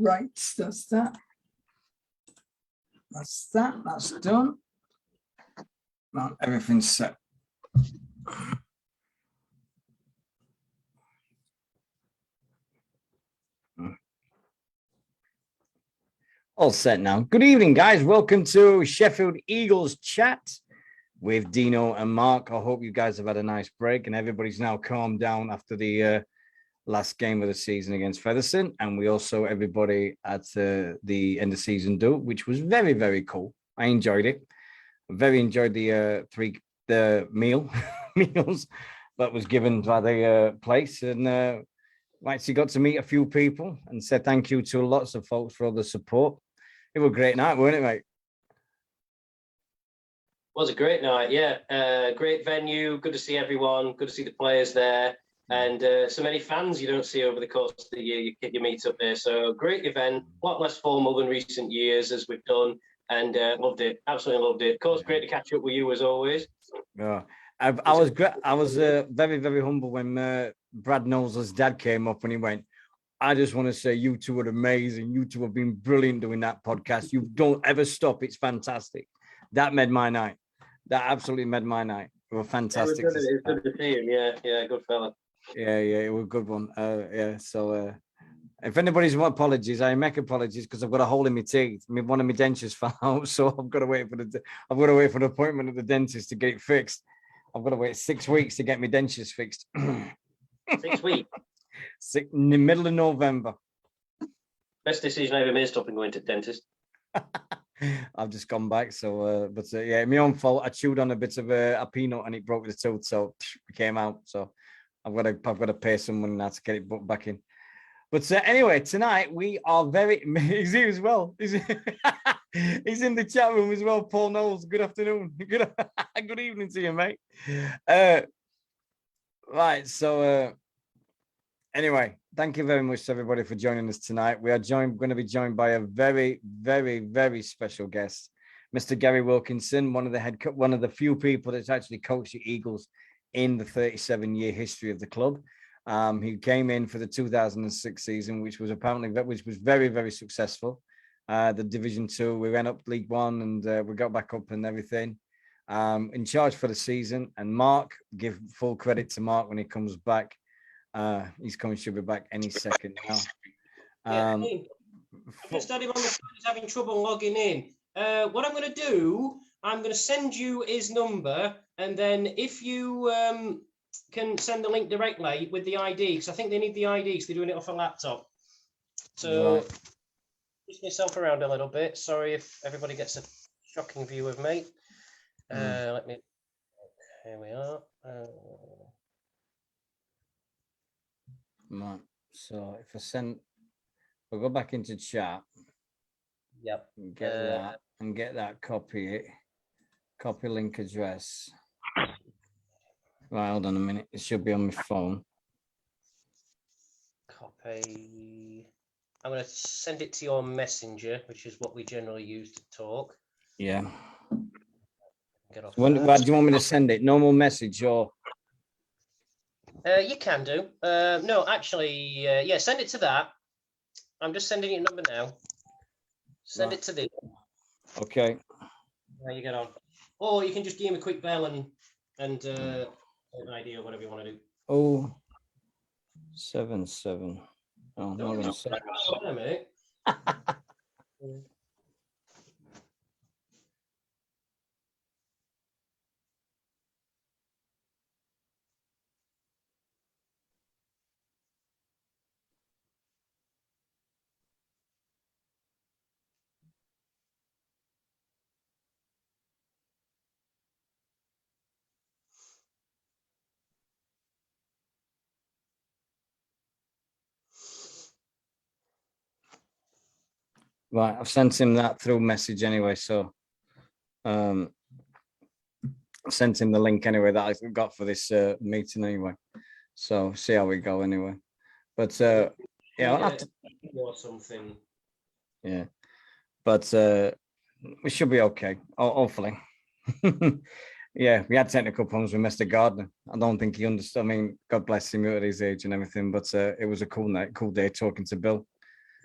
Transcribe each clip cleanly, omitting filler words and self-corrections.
Right, that's that. That's done. Right, everything's set. All set now. Good evening, guys. Welcome to Sheffield Eagles chat with Dino and Mark. I hope you guys have had a nice break and everybody's now calmed down after the last game of the season against Featherstone. And we also, everybody at the end of season do, which was very, very cool. I enjoyed it. Very enjoyed the meals that was given by the place. And actually got to meet a few people and said thank you to lots of folks for all the support. It was a great night, wasn't it, mate? It was a great night, yeah. Great venue, good to see everyone, good to see the players there, and so many fans you don't see over the course of the year. You meet up there, so great event, a lot less formal than recent years as we've done, and loved it, absolutely loved it. Of course, great to catch up with you as always. Yeah, I was very, very humble when Brad Knowles' dad came up and he went, I just want to say you two are amazing. You two have been brilliant doing that podcast. You don't ever stop. It's fantastic. That made my night. That absolutely made my night. It was fantastic. It was good to see him. Yeah, good fella. Yeah, it was a good one. So if anybody's want apologies, I make apologies because I've got a hole in my teeth. One of my dentures fell out, so I've got to wait for an appointment at the dentist to get it fixed. I've got to wait 6 weeks to get my dentures fixed. 6 weeks. In the middle of November. Best decision I ever made, stopping going to the dentist. I've just gone back, so yeah, my own fault. I chewed on a bit of a peanut and it broke the tooth, so it came out. So I've got to pay someone now to get it put back in. But anyway, tonight we are very. He's here as well. He's in the chat room as well. Paul Knowles. Good afternoon. Good evening to you, mate. Right, so. Anyway, thank you very much to everybody for joining us tonight. We are going to be joined by a very, very, very special guest, Mr. Gary WIlkinson, one of the few people that's actually coached the Eagles in the 37-year history of the club. He came in for the 2006 season, which was very, very successful. The Division 2, we went up League 1 and we got back up and everything. In charge for the season, and Mark, give full credit to Mark when he comes back. Should be back any second now. I've just had him on the phone. He's having trouble logging in. What I'm going to do, I'm going to send you his number, and then if you can send the link directly with the ID, because I think they need the ID because they're doing it off a laptop. So, right. Push myself around a little bit. Sorry if everybody gets a shocking view of me. Here we are. Right. So if we'll go back into chat. Yep. And get that copy link address. Right, hold on a minute. It should be on my phone. Copy. I'm going to send it to your messenger, which is what we generally use to talk. Yeah. Get off Where do you want me to send it? Normal message or? You can do. No, actually, yeah, send it to that. I'm just sending you a number now. Send it to this. Okay. There you get on. Or you can just give him a quick bell and an idea or whatever you want to do. 077. Oh, no, I'm sorry, mate. Right, I've sent him that through message anyway, so I sent him the link anyway that I got for this meeting anyway. So see how we go anyway. But yeah, I'll have to or something. Yeah, but we should be okay. Hopefully. Yeah, we had technical problems with Mr. Gardner. I don't think he understood. I mean, God bless him at his age and everything, but it was a cool night, cool day talking to Bill.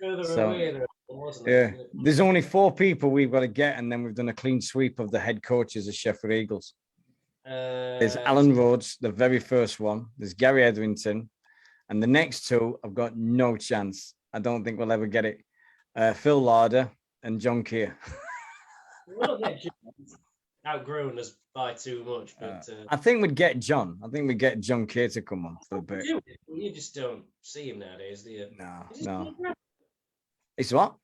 Further away there, wasn't yeah, it? there's only 4 people we've got to get, and then we've done a clean sweep of the head coaches of Sheffield Eagles. There's Alan Rhodes, the very first one. There's Gary Edrington, and the next 2, I've got no chance. I don't think we'll ever get it. Phil Larder and John Keir. We'll get outgrown us by too much, but I think we'd get John. I think we'd get John Keir to come on for a bit. You just don't see him nowadays, do you? No. It's what?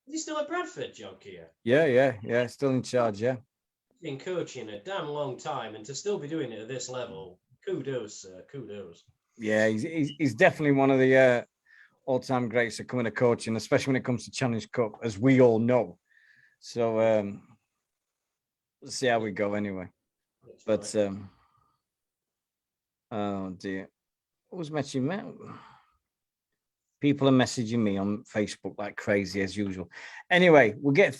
Is he still at Bradford, John Keir? Yeah. Still in charge, yeah. He's been coaching a damn long time, and to still be doing it at this level, kudos, kudos. Yeah, he's definitely one of the all-time greats at coming to coaching, especially when it comes to Challenge Cup, as we all know. So let's see how we go anyway. But oh dear, who's messaging me? People are messaging me on Facebook like crazy as usual. Anyway, we'll wait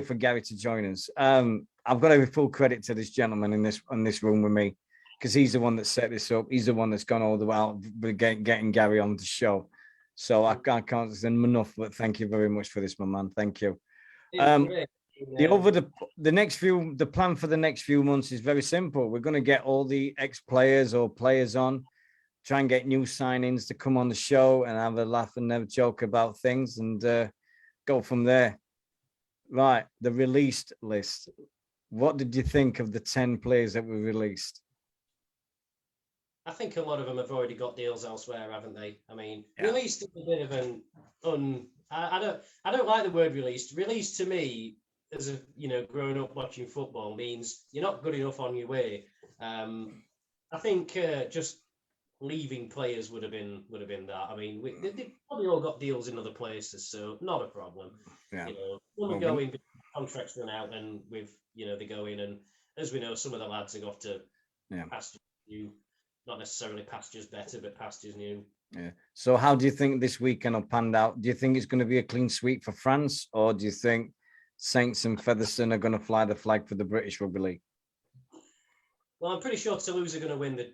for Gary to join us. I've got to give full credit to this gentleman in this room with me, because he's the one that set this up. He's the one that's gone all the way out getting Gary on the show. So I can't say enough, but thank you very much for this, my man. Thank you. The plan for the next few months is very simple. We're going to get all the ex-players or players on, try and get new signings to come on the show and have a laugh and have a joke about things, and go from there. Right, the released list. What did you think of the 10 players that were released? I think a lot of them have already got deals elsewhere, haven't they? I mean, released is a bit of an I don't like the word released. Released to me, as a growing up watching football, means you're not good enough on your way. I think just leaving players would have been that. I mean, they probably all got deals in other places, so not a problem. Yeah. When we go in, contracts run out, and they go in, and as we know, some of the lads have got to pastures new, not necessarily pastures better, but pastures new. Yeah. So how do you think this weekend will pan out? Do you think it's going to be a clean sweep for France, or do you think Saints and Featherstone are going to fly the flag for the British Rugby League? Well, I'm pretty sure Toulouse are going to win the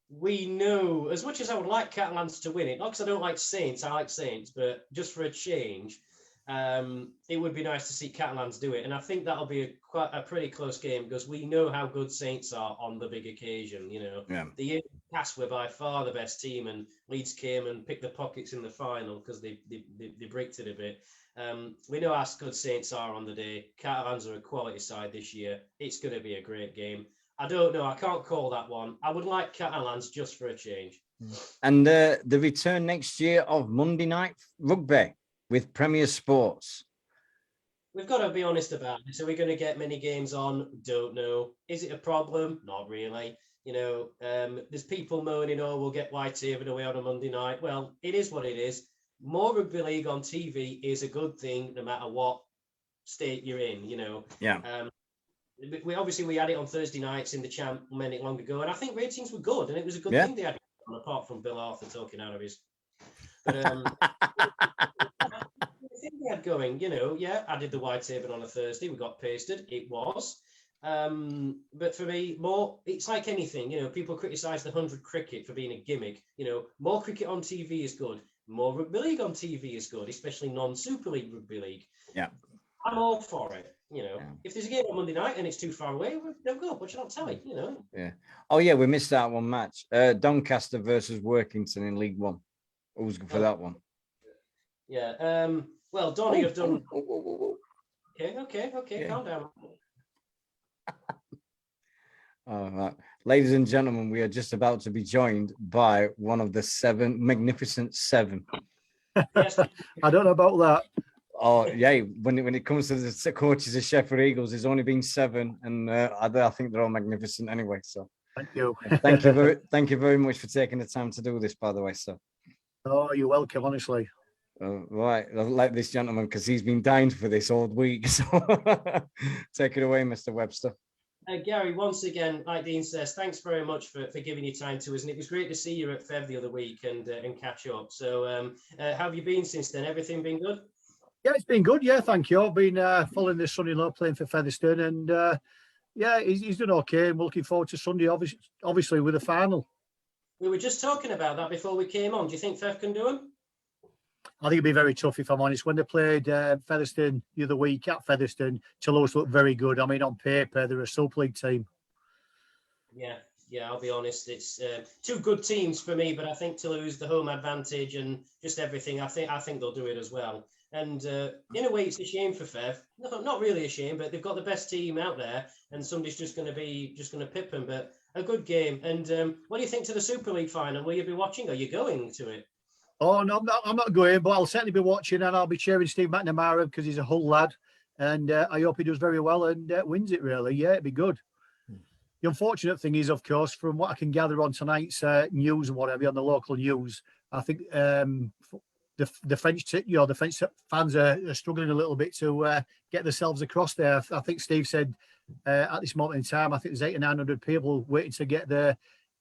we know, as much as I would like Catalans to win it, not because I don't like Saints, I like Saints, but just for a change, it would be nice to see Catalans do it. And I think that'll be a pretty close game, because we know how good Saints are on the big occasion. The year past were by far the best team, and Leeds came and picked the pockets in the final because they bricked it a bit. We know how good Saints are on the day. Catalans are a quality side this year. It's going to be a great game. I don't know. I can't call that one. I would like Catalans just for a change. And the return next year of Monday Night Rugby with Premier Sports. We've got to be honest about it. So we're going to get many games on? Don't know. Is it a problem? Not really. There's people moaning, we'll get Whitehaven away on a Monday night. Well, it is what it is. More rugby league on TV is a good thing, no matter what state you're in. Yeah. We had it on Thursday nights in the Champ a minute long ago, and I think ratings were good, and it was a good thing they had it on, apart from Bill Arthur talking out of his. But the thing they had going, I did the Whitehaven on a Thursday. We got pasted. It was. But for me, it's like anything. People criticise the 100 cricket for being a gimmick. More cricket on TV is good. More rugby league on TV is good, especially non-Super League rugby league. Yeah. I'm all for it. If there's a game on Monday night and it's too far away, they'll go. But you don't tell me, Yeah. Oh yeah, we missed out one match. Doncaster versus Workington in League One. Who's good for that one? Yeah. Well, Donny have done. Okay. Calm down. All right. Ladies and gentlemen, we are just about to be joined by one of the magnificent seven. Yes. I don't know about that. Oh yeah, when it comes to the coaches of Sheffield Eagles, there's only been 7, and I think they're all magnificent anyway. So thank you. Thank you very much for taking the time to do this, by the way, sir. Oh, you're welcome, honestly. Right, I like this gentleman because he's been dying for this all week. So take it away, Mr. Webster. Gary, once again, like Dean says, thanks very much for giving your time to us, and it was great to see you at Fev the other week and catch up. So how have you been since then? Everything been good? Yeah, it's been good. Yeah, thank you. I've been following this son-in-law playing for Featherstone, and yeah, he's done okay. I'm looking forward to Sunday, obviously with the final. We were just talking about that before we came on. Do you think Fev can do them? I think it'd be very tough, if I'm honest. When they played Featherstone the other week at Featherstone, Toulouse looked very good. I mean, on paper, they're a Super League team. Yeah, I'll be honest. It's two good teams for me, but I think Toulouse, the home advantage and just everything, I think they'll do it as well. And in a way, it's a shame for Fev. No, not really a shame, but they've got the best team out there, and somebody's just going to pip them. But a good game. And what do you think to the Super League final? Will you be watching? Are you going to it? Oh no, I'm not going, but I'll certainly be watching, and I'll be cheering Steve McNamara because he's a Hull lad, and I hope he does very well and wins it. Really, yeah, it'd be good. The unfortunate thing is, of course, from what I can gather on tonight's news and whatever on the local news, I think the French, the French fans are struggling a little bit to get themselves across there. I think Steve said at this moment in time, I think there's 800 or 900 people waiting to get their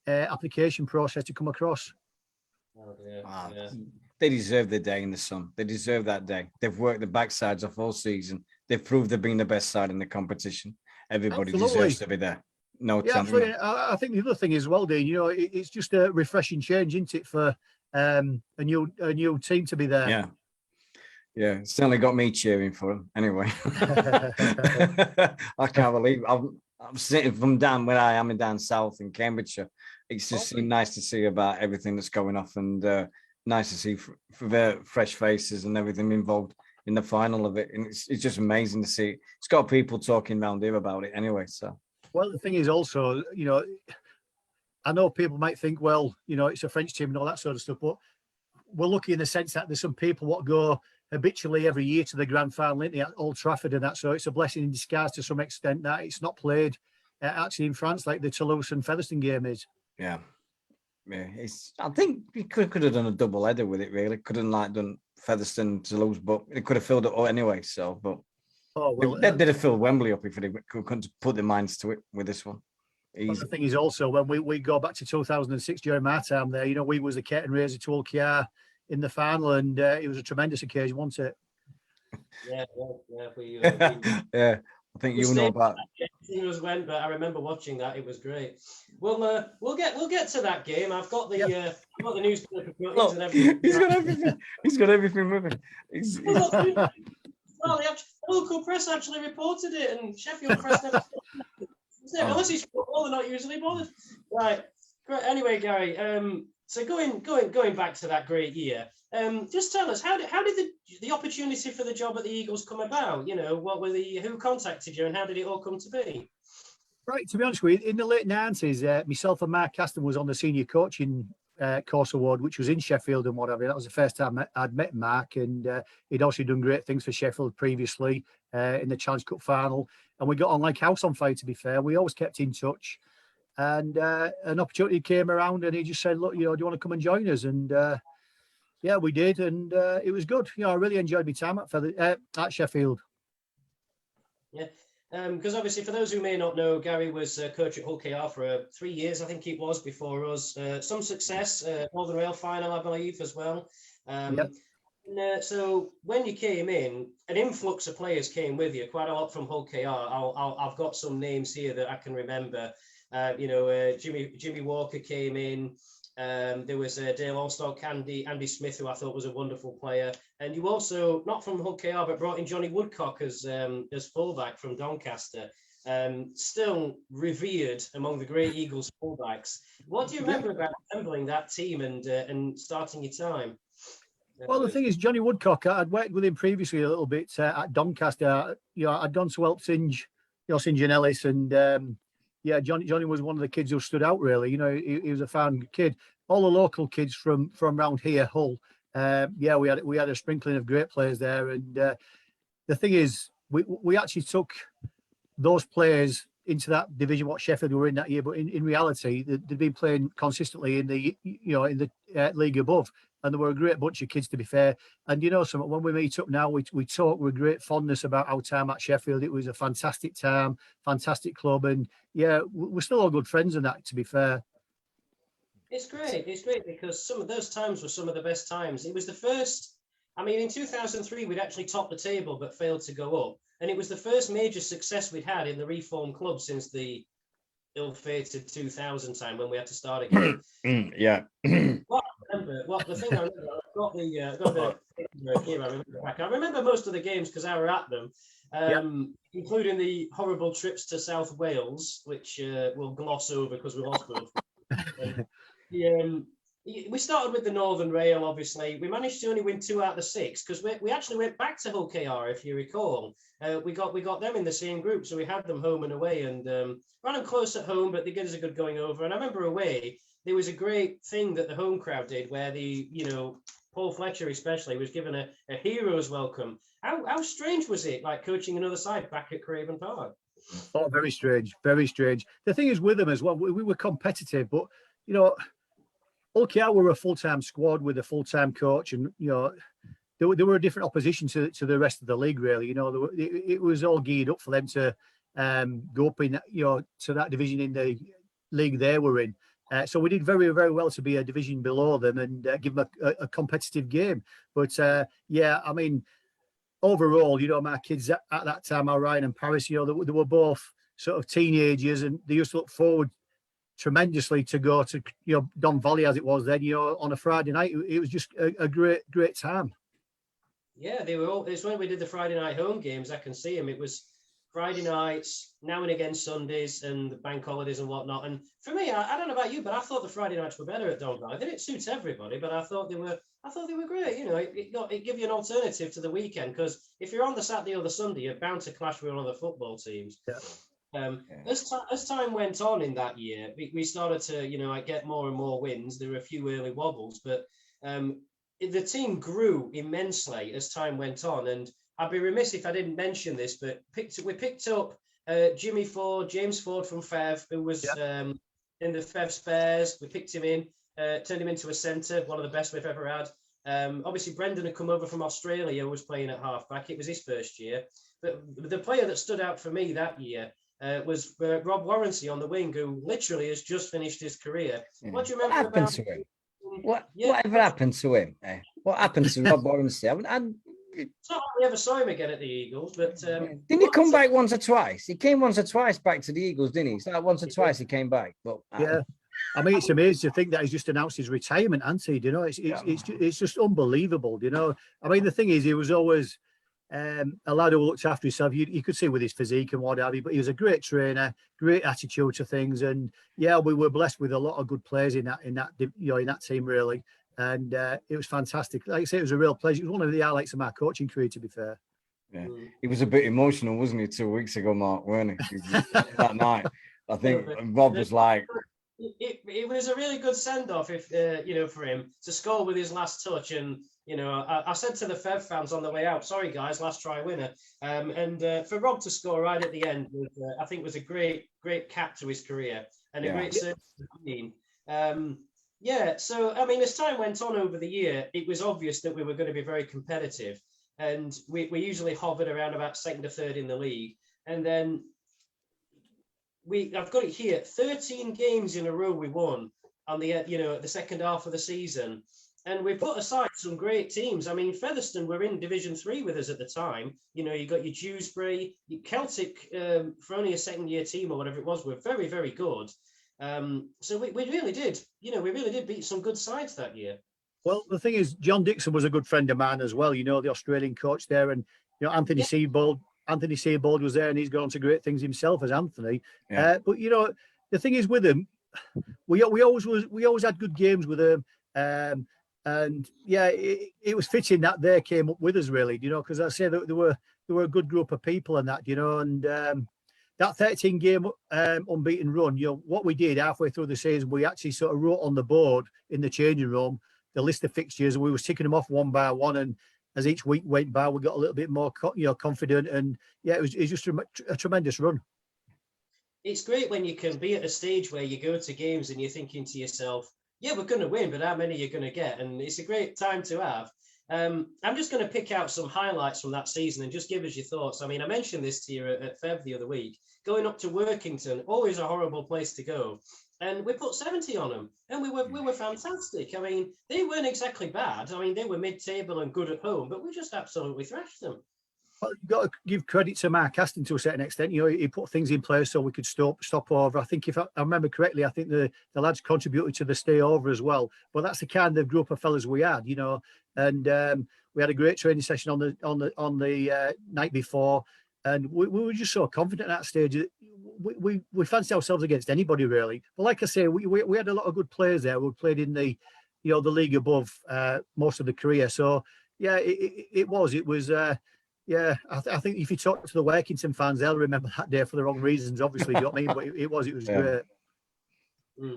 application process to come across. Oh, yeah. They deserve the day in the sun. They deserve that day. They've worked the backsides off all season. They've proved they've been the best side in the competition. Everybody deserves to be there. No, yeah, absolutely. I think the other thing is, well, Dean, it's just a refreshing change, isn't it, for a new team to be there? Yeah, it certainly got me cheering for them. Anyway, I can't believe I'm sitting from down where I am down south in Cambridgeshire. It's just nice to see about everything that's going off, and nice to see for their fresh faces and everything involved in the final of it. And it's just amazing to see. It's got people talking around here about it anyway. So. Well, the thing is also, I know people might think, well, it's a French team and all that sort of stuff, but we're lucky in the sense that there's some people what go habitually every year to the grand final at Old Trafford and that. So it's a blessing in disguise to some extent that it's not played actually in France like the Toulouse and Featherstone game is. Yeah. I think we could have done a double header with it. Really, couldn't done Featherstone, Toulouse, but it could have filled it all anyway. So, but. Oh, well, they'd have filled Wembley up if they couldn't put their minds to it with this one. Well, the thing is also, when we go back to 2006 during my time there, we was the curtain raiser to Ulkiar in the final, and it was a tremendous occasion, wasn't it? Yeah. Yeah, I think you know about. But I remember watching that. It was great. Well, we'll get to that game. I've got the newspaper cuttings and everything. He's got everything. He's got everything with him. Well, the local press actually reported it, and Sheffield press never. Unless he's football, they're not usually bothered. Right. Great. Anyway, Gary. So going back to that great year. Just tell us how did the opportunity for the job at the Eagles come about? What were who contacted you, and how did it all come to be? Right. To be honest with you, in the late 90s, myself and Mark Caston was on the senior coaching course award, which was in Sheffield and whatever. That was the first time I'd met Mark, and he'd also done great things for Sheffield previously in the Challenge Cup final, and we got on like house on fire. To be fair, we always kept in touch, and an opportunity came around, and he just said, "Look, do you want to come and join us?" And yeah, we did, and it was good. I really enjoyed my time at Sheffield. Yeah. Because obviously, for those who may not know, Gary was coach at Hull KR for 3 years, I think it was, before us. Some success, Northern Rail final, I believe, as well. Yep. And, so when you came in, an influx of players came with you, quite a lot from Hull KR. I've got some names here that I can remember. Jimmy Walker came in. There was Dale Allstock, Andy Smith, who I thought was a wonderful player, and you also, not from Hull KR, but brought in Johnny Woodcock as fullback from Doncaster, still revered among the great Eagles fullbacks. What do you remember about assembling that team and starting your time? Well, the thing is, Johnny Woodcock, I'd worked with him previously a little bit at Doncaster. I'd gone to help Singe and Ellis, and Johnny was one of the kids who stood out, really. He was a fine kid. All the local kids from around here, Hull, we had a sprinkling of great players there. And the thing is, we actually took those players into that division what Sheffield were in that year, but in reality, they'd been playing consistently in the league above, and there were a great bunch of kids, to be fair. And when we meet up now, we talk with great fondness about our time at Sheffield. It was a fantastic time, fantastic club, and yeah, we're still all good friends in that, to be fair. It's great because some of those times were some of the best times. It was the first. I mean, in 2003, we'd actually topped the table but failed to go up. And it was the first major success we'd had in the reformed club since the ill-fated 2000 time when we had to start again. Yeah. The thing I remember, I've got the paperwork here. I remember most of the games because I were at them, including the horrible trips to South Wales, which we'll gloss over because we lost both. We started with the Northern Rail, obviously. We managed to only win 2 out of the 6 because we actually went back to Hull KR, if you recall. We got them in the same group, so we had them home and away, and ran them close at home, but they gave us a good going over. And I remember away, there was a great thing that the home crowd did where Paul Fletcher especially was given a hero's welcome. How strange was it, like coaching another side back at Craven Park? Oh, very strange, very strange. The thing is with them as well, we were competitive, but Hull were a full-time squad with a full-time coach, and they were a different opposition to the rest of the league. Really, it was all geared up for them to go up in to that division in the league they were in. So we did very, very well to be a division below them and give them a competitive game. But I mean, overall, my kids at that time, Ryan and Paris, they were both sort of teenagers, and they used to look forward tremendously to go to Don Valley as it was then. On a Friday night, it was just a great time. Yeah, they were all. It's when we did the Friday night home games. I can see them. It was Friday nights, now and again Sundays, and the bank holidays and whatnot. And for me, I don't know about you, but I thought the Friday nights were better at Don Valley. They didn't suit everybody, but I thought they were great. It gave you an alternative to the weekend, because if you're on the Saturday or the Sunday, you're bound to clash with one of the football teams. Yeah. As time went on in that year, we started to get more and more wins. There were a few early wobbles, but the team grew immensely as time went on. And I'd be remiss if I didn't mention this, but we picked up James Ford from Fev, who was in the Fev Spares. We picked him in, turned him into a centre, one of the best we've ever had. Obviously, Brendan had come over from Australia, was playing at halfback. It was his first year. But the player that stood out for me that year was Rob Warrancy on the wing, who literally has just finished his career. Yeah. What do you remember What happened to him? Whatever happened to him? What happened to Rob Warrancy? It's not like we ever saw him again at the Eagles, but didn't he come back once or twice? He came once or twice back to the Eagles, didn't he? It's like once or twice he came back. But I mean, it's amazing to think that he's just announced his retirement, hasn't he? It's just unbelievable. I mean, the thing is, he was always a lad who looked after himself. You could see with his physique and what have you, but he was a great trainer, great attitude to things, and we were blessed with a lot of good players in that team, really. And it was fantastic. Like I say, it was a real pleasure. It was one of the highlights of my coaching career, to be fair. Yeah, he was a bit emotional, wasn't he, 2 weeks ago, Mark, weren't he? That night, I think Rob was like... It was a really good send-off, for him to score with his last touch. And, I said to the Fev fans on the way out, sorry, guys, last try winner. And for Rob to score right at the end, I think was a great cap to his career and a great service to the team. So, I mean, as time went on over the year, it was obvious that we were going to be very competitive. And we usually hovered around about second or third in the league. And then I've got it here, 13 games in a row we won on the, the second half of the season. And we put aside some great teams. I mean, Featherstone were in Division 3 with us at the time. You got your Dewsbury, your Celtic, for only a second-year team or whatever it was, were very, very good. So we really did, we really did beat some good sides that year. Well, the thing is, John Dixon was a good friend of mine as well, the Australian coach there. And, Anthony Seabold was there, and he's gone to great things himself as Anthony. Yeah. But, the thing is with him, we always had good games with him. It was fitting that they came up with us, really, because I say that they were a good group of people and that, and that 13-game unbeaten run, what we did halfway through the season, we actually sort of wrote on the board in the changing room the list of fixtures, and we were ticking them off one by one. And as each week went by, we got a little bit more, confident. And it was just a tremendous run. It's great when you can be at a stage where you go to games and you're thinking to yourself, yeah, we're going to win, but how many are you going to get? And it's a great time to have. I'm just going to pick out some highlights from that season and just give us your thoughts. I mean, I mentioned this to you at Fev the other week. Going up to Workington, always a horrible place to go. And we put 70 on them, and we were fantastic. I mean, they weren't exactly bad. I mean, they were mid-table and good at home, but we just absolutely thrashed them. Well, you've got to give credit to Mark Aston to a certain extent. You know, he put things in place so we could stop over. I think if I remember correctly, I think the lads contributed to the stay over as well. But that's the kind of group of fellas we had, you know. And we had a great training session on the night before, and we were just so confident at that stage. We fancy ourselves against anybody really. But like I say, we had a lot of good players there. We played in the league above most of the career. So yeah, it was. Yeah, I think if you talk to the WIlkinson fans, they'll remember that day for the wrong reasons, obviously. You know what I mean? But it was great.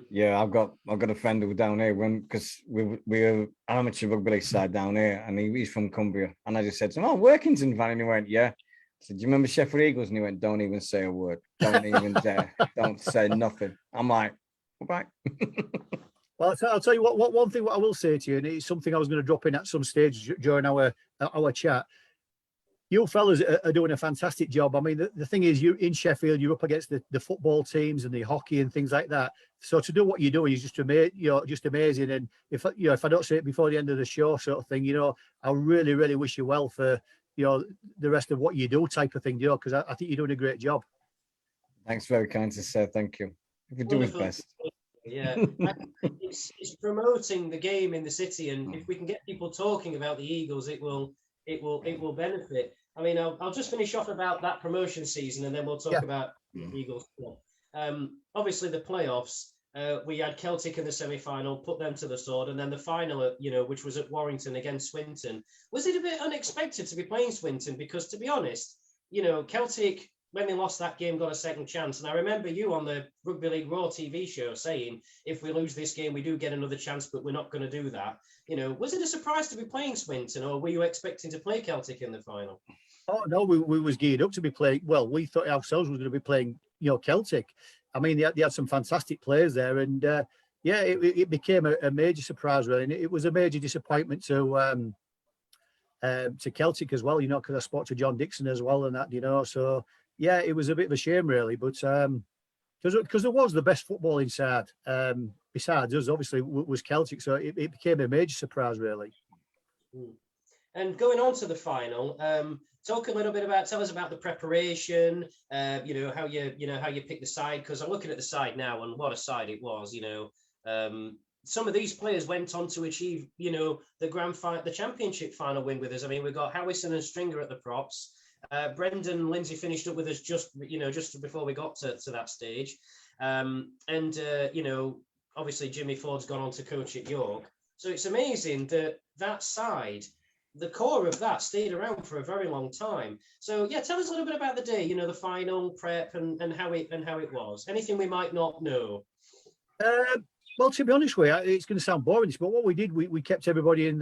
Yeah, I've got a friend who down here because we're amateur rugby league side down here, and he's from Cumbria. And I just said to him, "Oh, WIlkinson fan," and he went, "Yeah." I said, "Do you remember Sheffield Eagles?" And he went, "Don't even say a word. Don't even dare. Don't say nothing." I'm like, "Go back." Well, I'll tell you what. One thing what I will say to you, and it's something I was going to drop in at some stage during our chat. You fellas are doing a fantastic job. I mean, the thing is, you in Sheffield, you're up against the football teams and the hockey and things like that. So to do what you're doing is just amazing. And if I don't say it before the end of the show, sort of thing, I really, really wish you well for the rest of what you do, type of thing, because I think you're doing a great job. Thanks, very kind to say. Thank you. If you do his best. Yeah, it's promoting the game in the city, and if we can get people talking about the Eagles, it will benefit. I mean, I'll just finish off about that promotion season, and then we'll talk about the Eagles. Obviously, the playoffs. We had Celtic in the semi-final, put them to the sword, and then the final, which was at Warrington against Swinton. Was it a bit unexpected to be playing Swinton? Because to be honest, Celtic, when they lost that game, got a second chance. And I remember you on the Rugby League Raw TV show saying, if we lose this game, we do get another chance, but we're not going to do that. Was it a surprise to be playing Swinton, or were you expecting to play Celtic in the final? Oh, no, we was geared up to be playing. Well, we thought ourselves we were going to be playing, Celtic. I mean, they had some fantastic players there. And, it became a major surprise, really. And it was a major disappointment to Celtic as well, because I spoke to John Dixon as well and that, So, yeah, it was a bit of a shame, really. But because there was the best footballing side, besides us, obviously, was Celtic. So it became a major surprise, really. And going on to the final, tell us about the preparation, how you pick the side, because I'm looking at the side now and what a side it was, some of these players went on to achieve, the championship final win with us. I mean, we've got Howison and Stringer at the props. Brendan Lindsay finished up with us just before we got to that stage. Obviously Jimmy Ford's gone on to coach at York. So it's amazing that side, the core of that stayed around for a very long time. So yeah, tell us a little bit about the day, the final prep and how it was. Anything we might not know. Well, to be honest with you, it's going to sound boring, but what we did, we kept everybody in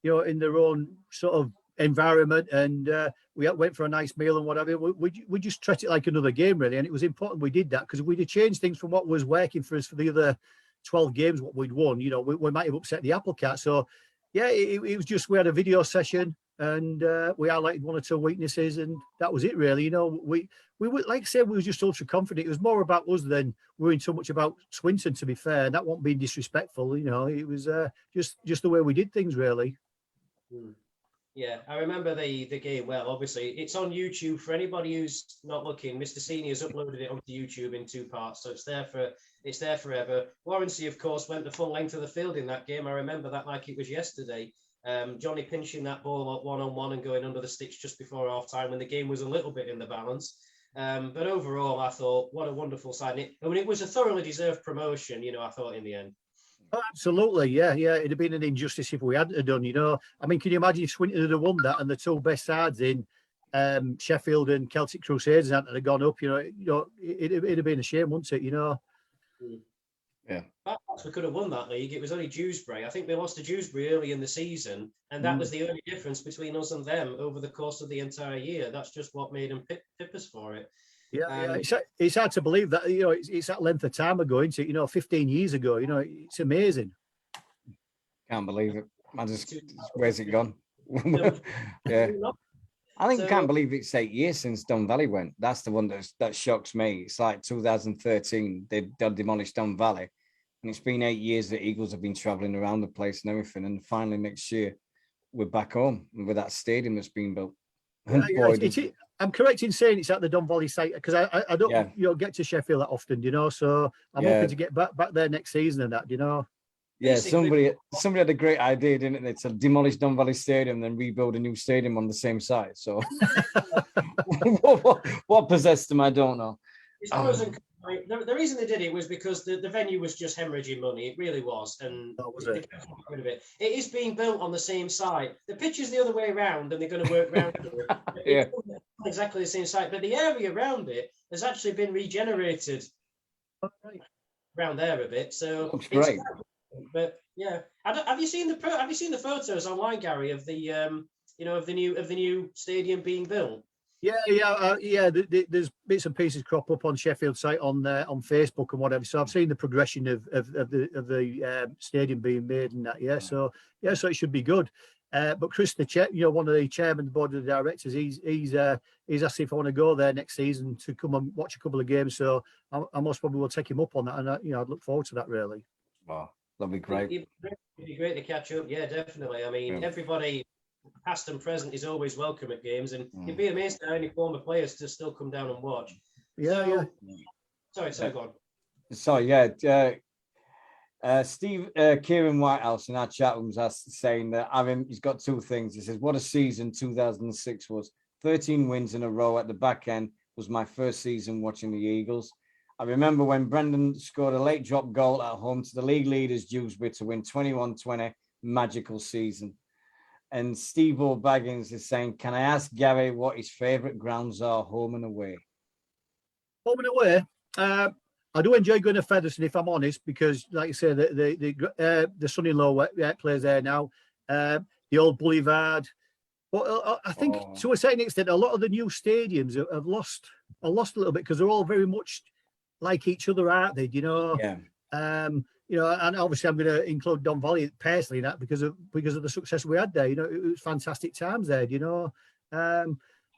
in their own sort of environment, and we went for a nice meal and whatever. We just treat it like another game, really, and it was important we did that, because if we'd have changed things from what was working for us for the other 12 games, what we'd won, we might have upset the apple cart. So yeah, it was just, we had a video session and we highlighted one or two weaknesses, and that was it, really. We were, like I said, we were just ultra confident. It was more about us than worrying so much about Swinton, to be fair. And that won't be disrespectful, it was just the way we did things, really. Yeah, I remember the game well. Obviously, it's on YouTube for anybody who's not looking. Mr. Senior's uploaded it onto YouTube in 2 parts, so it's there forever. Warranty, of course, went the full length of the field in that game. I remember that like it was yesterday. Johnny pinching that ball up 1-on-1 and going under the sticks just before half time when the game was a little bit in the balance. But overall, I thought, what a wonderful side. It was a thoroughly deserved promotion, I thought, in the end. Oh, absolutely, yeah. It'd have been an injustice if we hadn't done. I mean, can you imagine if Swinton had won that and the two best sides in Sheffield and Celtic Crusaders hadn't have gone up? It'd have been a shame, wouldn't it? Yeah. Perhaps we could have won that league. It was only Dewsbury. I think they lost to Dewsbury early in the season, and that was the only difference between us and them over the course of the entire year. That's just what made them pip us for it. Yeah, it's hard to believe that it's that length of time ago, isn't it? 15 years ago. It's amazing. Can't believe it. Where's it gone? Yeah, I think can't believe it's 8 years since Don Valley went. That's the one that shocks me. It's like 2013 they demolished Don Valley, and it's been 8 years that Eagles have been traveling around the place and everything, and finally next year we're back home with that stadium that's been built. Boy, I'm correct in saying it's at the Don Valley site because I don't get to Sheffield that often, so I'm hoping to get back there next season and that, Yeah, somebody had a great idea, didn't they? To demolish Don Valley Stadium, then rebuild a new stadium on the same site. So, what possessed them, I don't know. The reason they did it was because the venue was just hemorrhaging money. It really was, and they kept rid of it. It is being built on the same site. The pitch is the other way around, and they're going to work around it. It's exactly the same site, but the area around it has actually been regenerated around there a bit. So looks great. But yeah, have you seen the photos online, Gary, of the of the new stadium being built? Yeah. There's bits and pieces crop up on Sheffield site on Facebook and whatever. So I've seen the progression of the stadium being made and that. Yeah, so it should be good. But Chris, one of the chairman of the board of directors, he's asked if I want to go there next season to come and watch a couple of games. So I most probably will take him up on that, and I'd look forward to that really. Wow, that'd be great. It'd be great to catch up. Yeah, definitely. I mean, everybody, past and present, is always welcome at games, and you'd be amazed at how many former players to still come down and watch. Sorry, go on. Sorry, Steve Kieran Whitehouse in our chat rooms saying that he's got two things. He says, "What a season 2006 was! 13 wins in a row at the back end was my first season watching the Eagles. I remember when Brendan scored a late drop goal at home to the league leaders Dewsbury to win 21-20. Magical season." And Steve O'Baggins is saying, "Can I ask Gary what his favourite grounds are, home and away?" Home and away. I do enjoy going to Featherstone, if I'm honest, because, like you say, the son-in-law plays there now. The old Boulevard. But I think to a certain extent, a lot of the new stadiums have lost a little bit because they're all very much like each other, aren't they? Yeah. And obviously I'm going to include Don Valley personally in that because of the success we had there. It was fantastic times there. But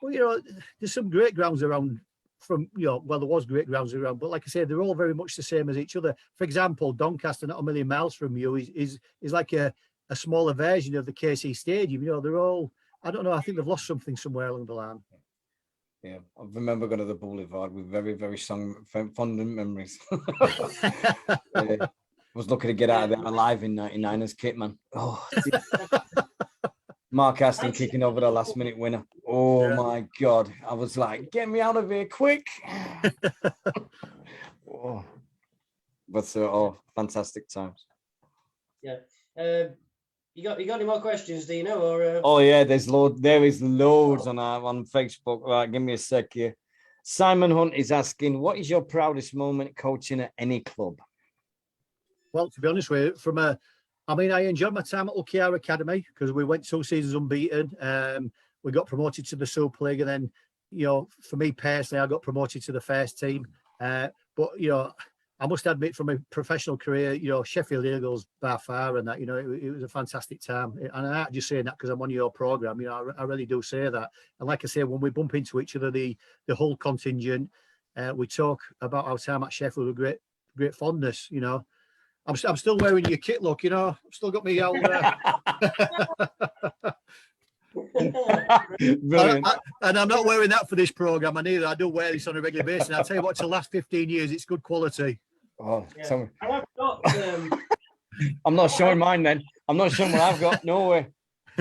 there's some great grounds around. There was great grounds around, but like I said, they're all very much the same as each other. For example, Doncaster, not a million miles from you, is like a smaller version of the KC Stadium. They're all, I don't know, I think they've lost something somewhere along the line. Yeah, I remember going to the Boulevard with very, very fond memories. I was lucky to get out of there alive in '99 as kit, man. Oh, Mark Aston kicking over the last minute winner. Oh my God. I was like, get me out of here quick. But fantastic times. Yeah. You got any more questions, Dino? Or Oh yeah, there is loads on Facebook. Right, give me a sec here. Simon Hunt is asking, what is your proudest moment coaching at any club? Well, to be honest with you, I enjoyed my time at Luckyar Academy because we went 2 seasons unbeaten. We got promoted to the Super League, and then, for me personally, I got promoted to the first team. But I must admit, from a professional career, Sheffield Eagles by far, and that, it was a fantastic time. And I'm not just saying that because I'm on your program. I really do say that. And like I say, when we bump into each other, the whole contingent, we talk about our time at Sheffield with great fondness. I'm still wearing your kit, look. I've still got me old. Brilliant. And I'm not wearing that for this program. I do wear this on a regular basis. And I'll tell you what, to the last 15 years, it's good quality. Oh, yeah. I've got, I'm not showing mine then. I'm not showing what I've got. No way.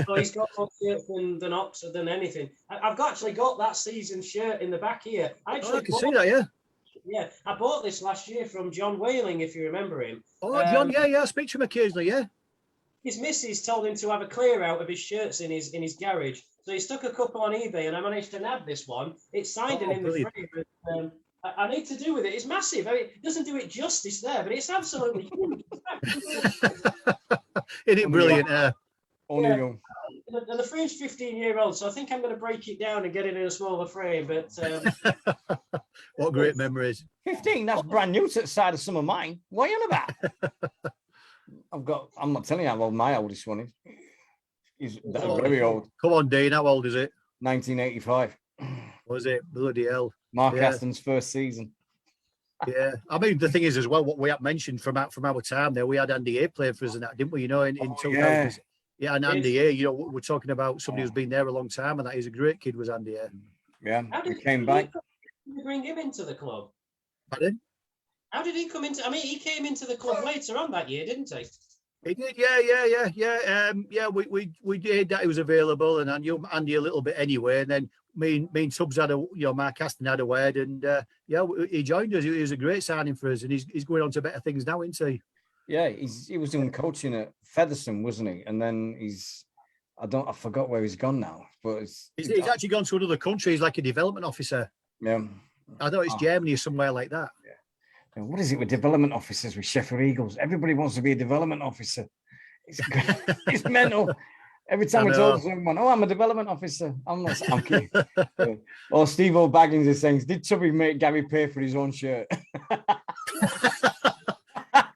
Oh, he's got more shirt than Oxford than anything. I've actually got that season shirt in the back here. I can see that, yeah. Yeah, I bought this last year from John Whaling, if you remember him. Oh, John, yeah, I speak to him occasionally, yeah. His missus told him to have a clear out of his shirts in his garage. So he stuck a couple on eBay, and I managed to nab this one. It's signed and in the frame. I need to do with it. It's massive. It doesn't do it justice there, but it's absolutely huge. Isn't it brilliant? Only young. The frame's 15-year-old, so I think I'm going to break it down and get it in a smaller frame. But what great memories! 15. That's brand new to the side of some of mine. What are you on about? I'm not telling you how old my oldest one is. He's very old. Come on, Dean. How old is it? 1985. Was it? Bloody hell. Mark Aston's first season. Yeah, I mean, the thing is as well, what we have mentioned from our time there, we had Andy A playing for us and that, didn't we? In 2000, Yeah, and Andy here, you know, we're talking about somebody who's been there a long time, and that is a great kid, was Andy here. Yeah, he came back. Bring him into the club. Pardon? How did he come into? I mean, he came into the club later on that year, didn't he? He did, yeah. We did that. He was available, and I knew Andy a little bit anyway. And then me and Tubbs had Mark Aston had a word, and he joined us. He was a great signing for us, and he's going on to better things now, isn't he? Yeah, he was doing coaching at Featherstone, wasn't he? And then I forgot where he's gone now, but he's actually gone to another country. He's like a development officer. Yeah, I thought it's Germany or somewhere like that. Yeah. What is it with development officers with Sheffield Eagles? Everybody wants to be a development officer. It's mental. Every time we told someone, "Oh, I'm a development officer," I'm not. I'm kidding. Or Steve O'Baggins is saying, "Did Tubby make Gary pay for his own shirt?"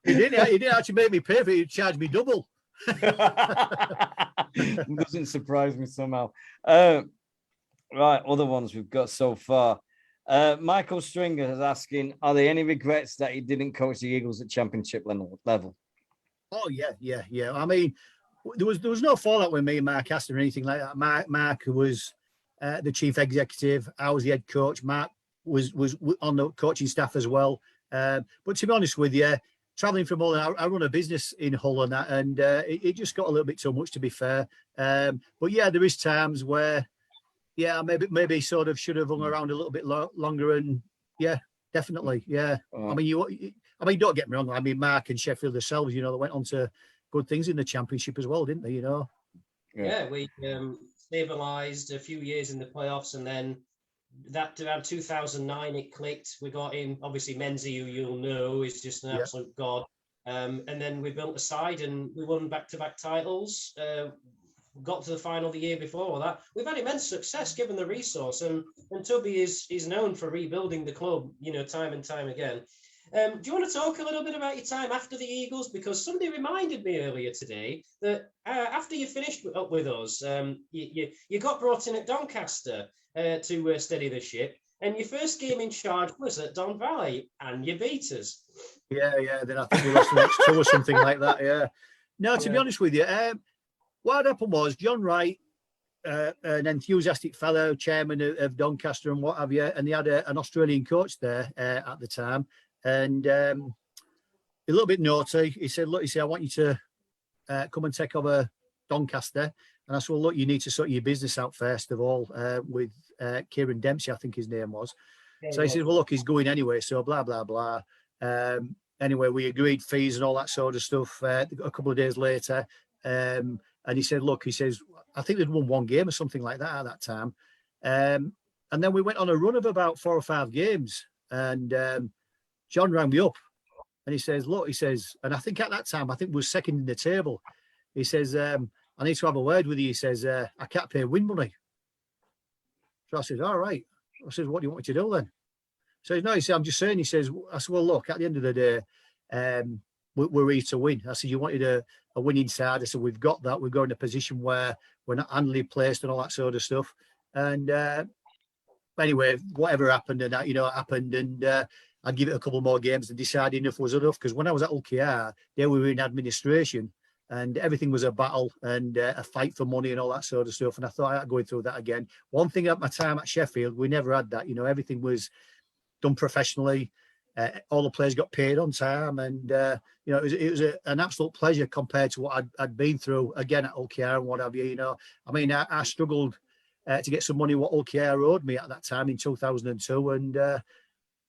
He didn't actually make me pay for it. He charged me double. Doesn't surprise me somehow. Right, other ones we've got so far. Michael Stringer is asking, are there any regrets that he didn't coach the Eagles at championship level? Oh, yeah. I mean, there was no fallout with me and Mark Aston or anything like that. Mark was the chief executive. I was the head coach. Mark was on the coaching staff as well. But to be honest with you, traveling from Hull, I run a business in Hull and that, and it just got a little bit too much, to be fair. But yeah, there is times where, yeah, maybe sort of should have hung around a little bit longer, and yeah, definitely, yeah. I mean, don't get me wrong. I mean, Mark and Sheffield themselves, they went on to good things in the championship as well, didn't they? Yeah, we stabilised a few years in the playoffs, and then that around 2009 it clicked. We got in, obviously, Menzies, who you'll know is just an absolute god, and then we built a side and we won back-to-back titles. Got to the final the year before that. We've had immense success given the resource, and Tubby is known for rebuilding the club, time and time again. Do you want to talk a little bit about your time after the Eagles? Because somebody reminded me earlier today that after you finished up with us, you got brought in at Doncaster to steady the ship, and your first game in charge was at Don Valley, and you beat us. Yeah. Then I think we lost the next two or something like that. Yeah. No, to be honest with you, what happened was John Wright, an enthusiastic fellow, chairman of Doncaster and what have you, and he had an Australian coach there at the time, and a little bit naughty. He said, "Look, I want you to come and take over Doncaster." And I said, "Well, look, you need to sort your business out first of all with Kieran Dempsey, I think his name was." So he said, "Well, look, he's going anyway, so blah, blah, blah." Anyway, we agreed fees and all that sort of stuff a couple of days later. And he said, "Look," he says, "I think they'd won one game or something like that at that time." And then we went on a run of about 4 or 5 games. And John rang me up and he says, "Look," he says, and I think at that time, I think we were second in the table. He says, "I need to have a word with you." He says, "I can't pay win money." So I said, "All right." I said, "What do you want me to do then?" So no, he said, "I'm just saying," he says, I said, "Well, look, at the end of the day, we're here to win." I said, "You wanted a winning side." I said, "We've got that. We're going in a position where we're not handily placed and all that sort of stuff." And anyway, whatever happened, and that, it happened, and I'd give it a couple more games and decide enough was enough. Because when I was at UKR, they were in administration, and everything was a battle and a fight for money and all that sort of stuff. And I thought I'd going through that again. One thing at my time at Sheffield, we never had that. Everything was done professionally. All the players got paid on time, and it was an absolute pleasure compared to what I'd been through again at UKR and what have you. I mean, I struggled to get some money what UKR owed me at that time in 2002, and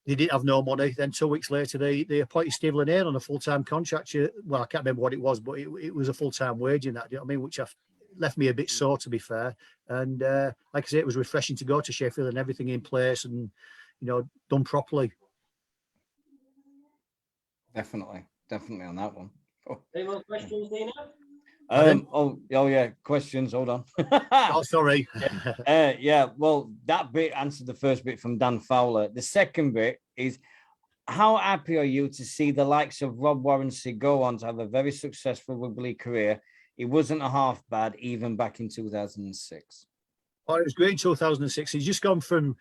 they didn't have no money. Then 2 weeks later, they appointed Steve Linnane on a full-time contract. Well, I can't remember what it was, but it was a full-time wage in that. You know what I mean? Which left me a bit sore, to be fair. And like I say, it was refreshing to go to Sheffield and everything in place and done properly. Definitely on that one. Any more questions, Dina? Oh yeah, questions. Hold on. Oh, sorry. Yeah, well, that bit answered the first bit from Dan Fowler. The second bit is, how happy are you to see the likes of Rob Warrency go on to have a very successful rugby league career? It wasn't a half bad even back in 2006. Oh, it was great in 2006. He's just gone from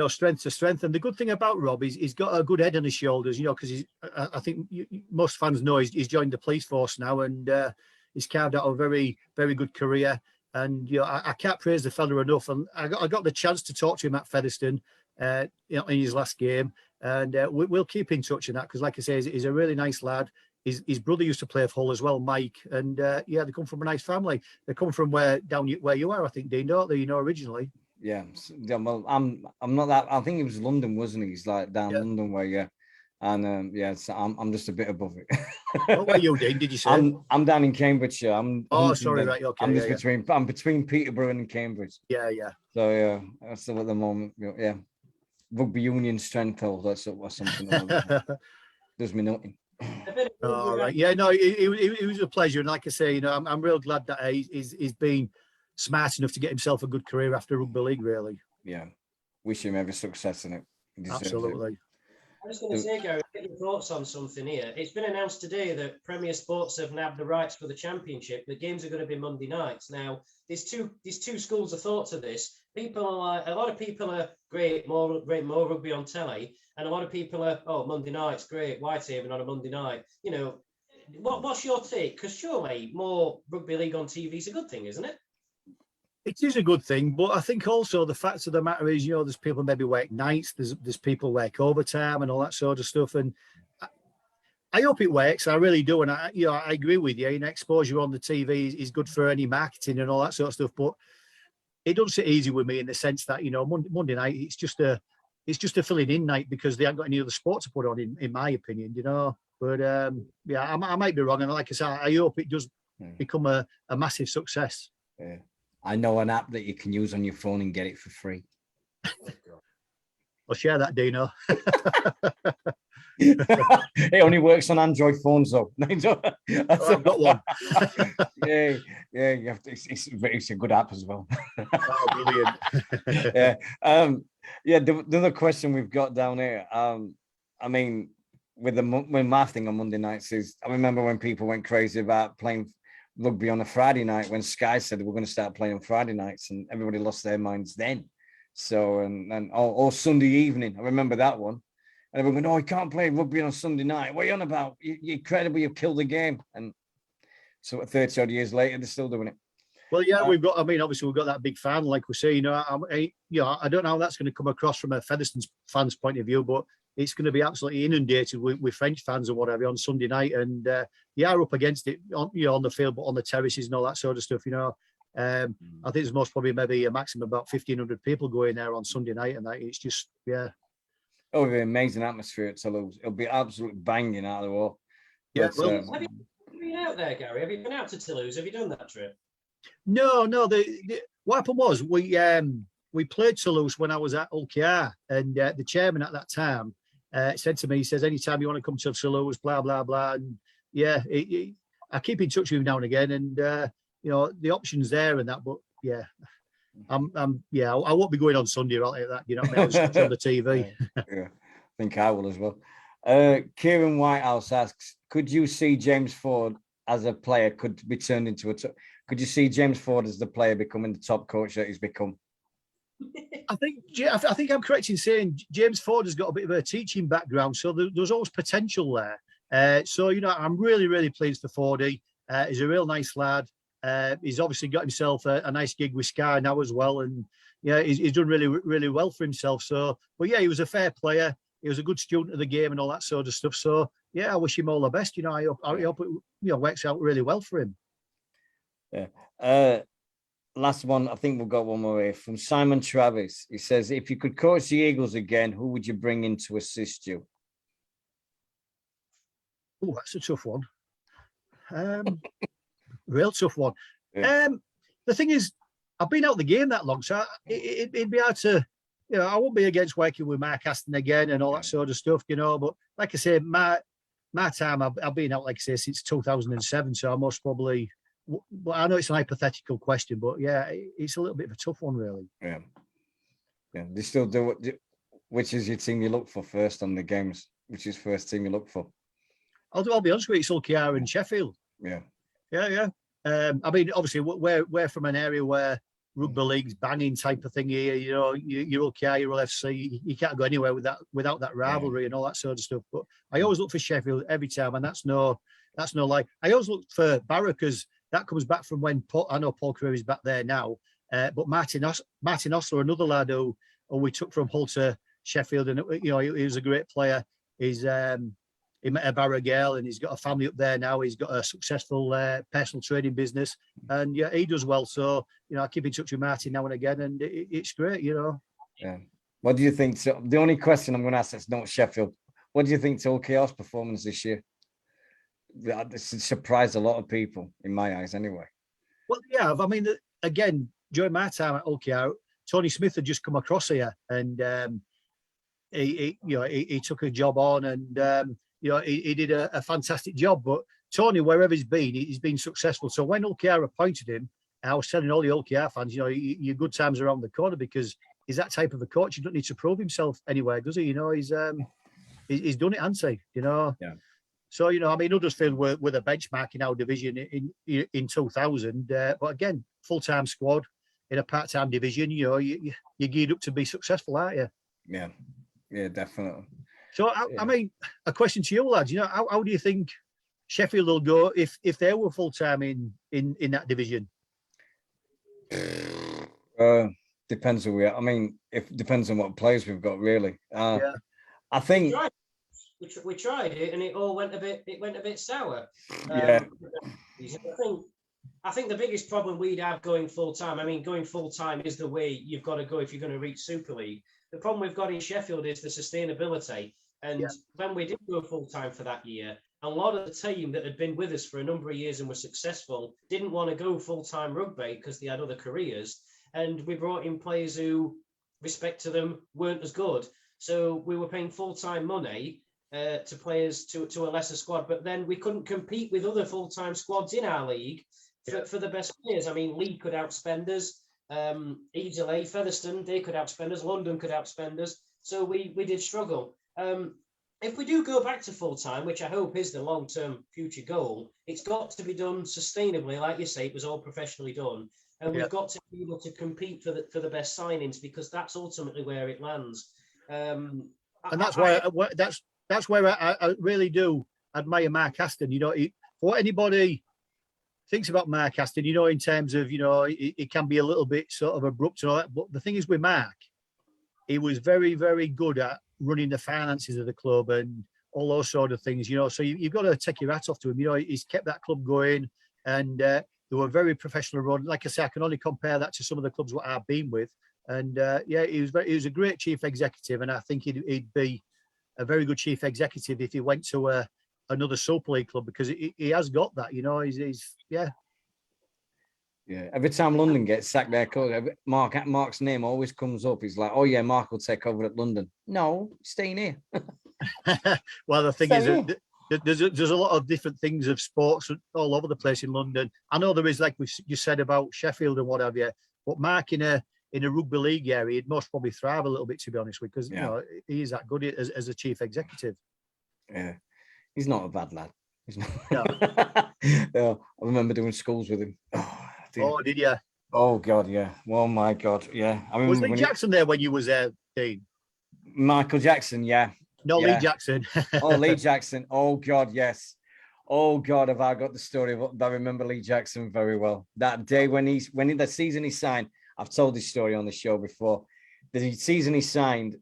strength to strength. And the good thing about Rob is he's got a good head on his shoulders, because I think most fans know he's joined the police force now, and he's carved out a very, very good career. And I can't praise the fella enough. And I got the chance to talk to him at Featherstone, in his last game, and we'll keep in touch on that because, like I say, he's a really nice lad. His brother used to play for Hull as well, Mike, and they come from a nice family. They come from where you are, I think, Dean, don't they? Originally. Yeah, well, I'm not that. I think it was London, wasn't he? He's like down London way, yeah. And so I'm just a bit above it. What were you, Dean? Did you say? I'm down in Cambridgeshire. Sorry, right, okay. I'm between Peterborough and Cambridge. Yeah. So yeah, that's still at the moment. Yeah, rugby union strength or that's something. Does me nothing. All right. Yeah, no, it was a pleasure, and like I say, I'm real glad that he's been smart enough to get himself a good career after rugby league. Really. Yeah, wish him every success in it. Absolutely. I was going to say, Gary, get your thoughts on something here. It's been announced today that Premier Sports have nabbed the rights for the championship. The games are going to be Monday nights. Now, there's two schools of thought to this. A lot of people are great, more rugby on telly, and a lot of people are, Monday nights, great, Whitehaven on a Monday night. What's your take? Because surely more rugby league on TV is a good thing, isn't it? It is a good thing, but I think also the fact of the matter is, there's people maybe work nights, there's people work overtime and all that sort of stuff. And I hope it works. I really do. And I agree with you. Exposure on the TV is good for any marketing and all that sort of stuff. But it doesn't sit easy with me in the sense that, Monday night, it's just a filling in night because they haven't got any other sport to put on, in my opinion, But I might be wrong. And like I said, I hope it does become a massive success. Yeah. I know an app that you can use on your phone and get it for free. I'll share that, Dino. It only works on Android phones, though. I've got one. yeah. You have to, it's a good app as well. Oh, brilliant. Yeah. The other question we've got down here. I mean, with my thing on Monday nights is, I remember when people went crazy about playing rugby on a Friday night when Sky said we're going to start playing on Friday nights, and everybody lost their minds then. So or Sunday evening, I remember that one, and everyone going, you can't play rugby on Sunday night. What are you on about? You're incredible. You've killed the game. And so 30 odd years later, they're still doing it. Well, yeah, obviously we've got that big fan, like we say. I don't know how that's going to come across from a Featherstone fans' point of view, but it's going to be absolutely inundated with French fans or whatever on Sunday night, and are up against it on the field, but on the terraces and all that sort of stuff. I think there's most probably maybe a maximum about 1,500 people going there on Sunday night, and it's just Oh, it'll be an amazing atmosphere at Toulouse. It'll be absolutely banging out of the wall. Yeah. Have you been out there, Gary? Have you been out to Toulouse? Have you done that trip? No. What happened was we played Toulouse when I was at Ulkiar, and the chairman at that time said to me, he says, anytime you want to come to Toulouse, blah, blah, blah. And I keep in touch with him now and again, and the options there and that, but I won't be going on Sunday or like that, what I mean? I'll just on the TV. Yeah, I think I will as well. Kieran Whitehouse asks, could you see James Ford as a player could be turned into could you see James Ford as the player becoming the top coach that he's become? I think I'm correct in saying James Ford has got a bit of a teaching background, so there's always potential there. I'm really, really pleased for Fordy. He's a real nice lad. He's obviously got himself a nice gig with Sky now as well, and he's done really, really well for himself. So, but he was a fair player. He was a good student of the game and all that sort of stuff. So, I wish him all the best. I hope it works out really well for him. Yeah. Last one, I think we've got one more here from Simon Travis. He says, if you could coach the Eagles again, who would you bring in to assist you? Oh, that's a tough one. Real tough one. Yeah. The thing is, I've been out the game that long, so it'd be hard to, I won't be against working with Mark Aston again and all that sort of stuff, but like I say, my time, I've been out, like I say, since 2007, so I most probably... Well, I know it's an hypothetical question, but it's a little bit of a tough one, really. Yeah. They still do it. Which is your team you look for first on the games? Which is first team you look for? I'll be honest with you, it's Ulkiar and Sheffield. Yeah. I mean, obviously, we're from an area where rugby league's banging type of thing here. You're Ulkiar, you're LFC. You can't go anywhere without that rivalry and all that sort of stuff. But I always look for Sheffield every time, and that's no lie. I always look for Barra because that comes back from when I know Paul Crewe is back there now, but Martin Osler, another lad who we took from Hull to Sheffield, and he was a great player. He met a Barra girl, and he's got a family up there now. He's got a successful personal trading business, and yeah, he does well. So I keep in touch with Martin now and again, and it's great. Yeah. What do you think? So the only question I'm going to ask is not Sheffield. What do you think to OKR's performance this year? This surprised a lot of people in my eyes, anyway. Well, yeah. I mean, again, during my time at OKR, Tony Smith had just come across here, and he took a job on, and he did a fantastic job. But Tony, wherever he's been successful. So when OKR appointed him, I was telling all the OKR fans, your good times are around the corner, because he's that type of a coach. He doesn't need to prove himself anywhere, does he? He's done it, hasn't he? Yeah. So I mean, Huddersfield were the benchmark in our division in 2000. But again, full-time squad in a part-time division. You're geared up to be successful, aren't you? Yeah, definitely. So I mean, a question to you lads. How do you think Sheffield will go if they were full-time in that division? Depends who we are. I mean, it depends on what players we've got, really. I think we tried it, and it all went a bit sour. I think the biggest problem we'd have going full time. I mean, going full time is the way you've got to go if you're going to reach Super League. The problem we've got in Sheffield is the sustainability. And when we did go full time for that year, a lot of the team that had been with us for a number of years and were successful didn't want to go full time rugby because they had other careers. And we brought in players who, respect to them, weren't as good. So we were paying full time money to players to a lesser squad, but then we couldn't compete with other full time squads in our league for the best players. I mean, League could outspend us. Easily, Featherstone, they could outspend us. London could outspend us. So we did struggle. If we do go back to full time, which I hope is the long term future goal, it's got to be done sustainably. Like you say, it was all professionally done, and we've got to be able to compete for the best signings, because that's ultimately where it lands. And that's where I really do admire Mark Aston. For what anybody thinks about Mark Aston, in terms of, it can be a little bit sort of abrupt and all that. But the thing is with Mark, he was very, very good at running the finances of the club and all those sort of things, So you've got to take your hat off to him. He's kept that club going, and they were very professional run. Like I say, I can only compare that to some of the clubs what I've been with. And he was a great chief executive, and I think he'd be a very good chief executive if he went to another Super League club, because he has got that. Yeah. Every time London gets sacked, their coach, Mark's name always comes up. He's like, "Oh yeah, Mark will take over at London." No, staying here. Well, the thing is, there's a lot of different things of sports all over the place in London. I know there is, like you said about Sheffield and what have you, but Mark in a rugby league area, he'd most probably thrive a little bit, to be honest with you, because he is that good as a chief executive. Yeah, he's not a bad lad. He's not. No. I remember doing schools with him. Oh, did you? Oh God, yeah. Oh my God, yeah. I mean, was Lee Jackson there when you was there, Dean? Michael Jackson, yeah. No, yeah. Lee Jackson. Oh, Lee Jackson. Oh God, yes. Oh God, have I got the story of? I remember Lee Jackson very well. That day when the season he signed, I've told this story on the show before. The season he signed,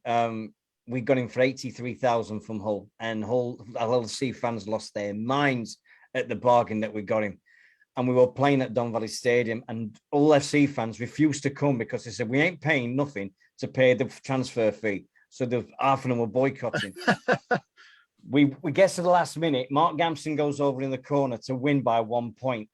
we got him for 83,000 from Hull, and Hull LFC fans lost their minds at the bargain that we got him. And we were playing at Don Valley Stadium, and all FC fans refused to come because they said, "We ain't paying nothing to pay the transfer fee." So half of them were boycotting. We get to the last minute. Mark Gamson goes over in the corner to win by 1 point.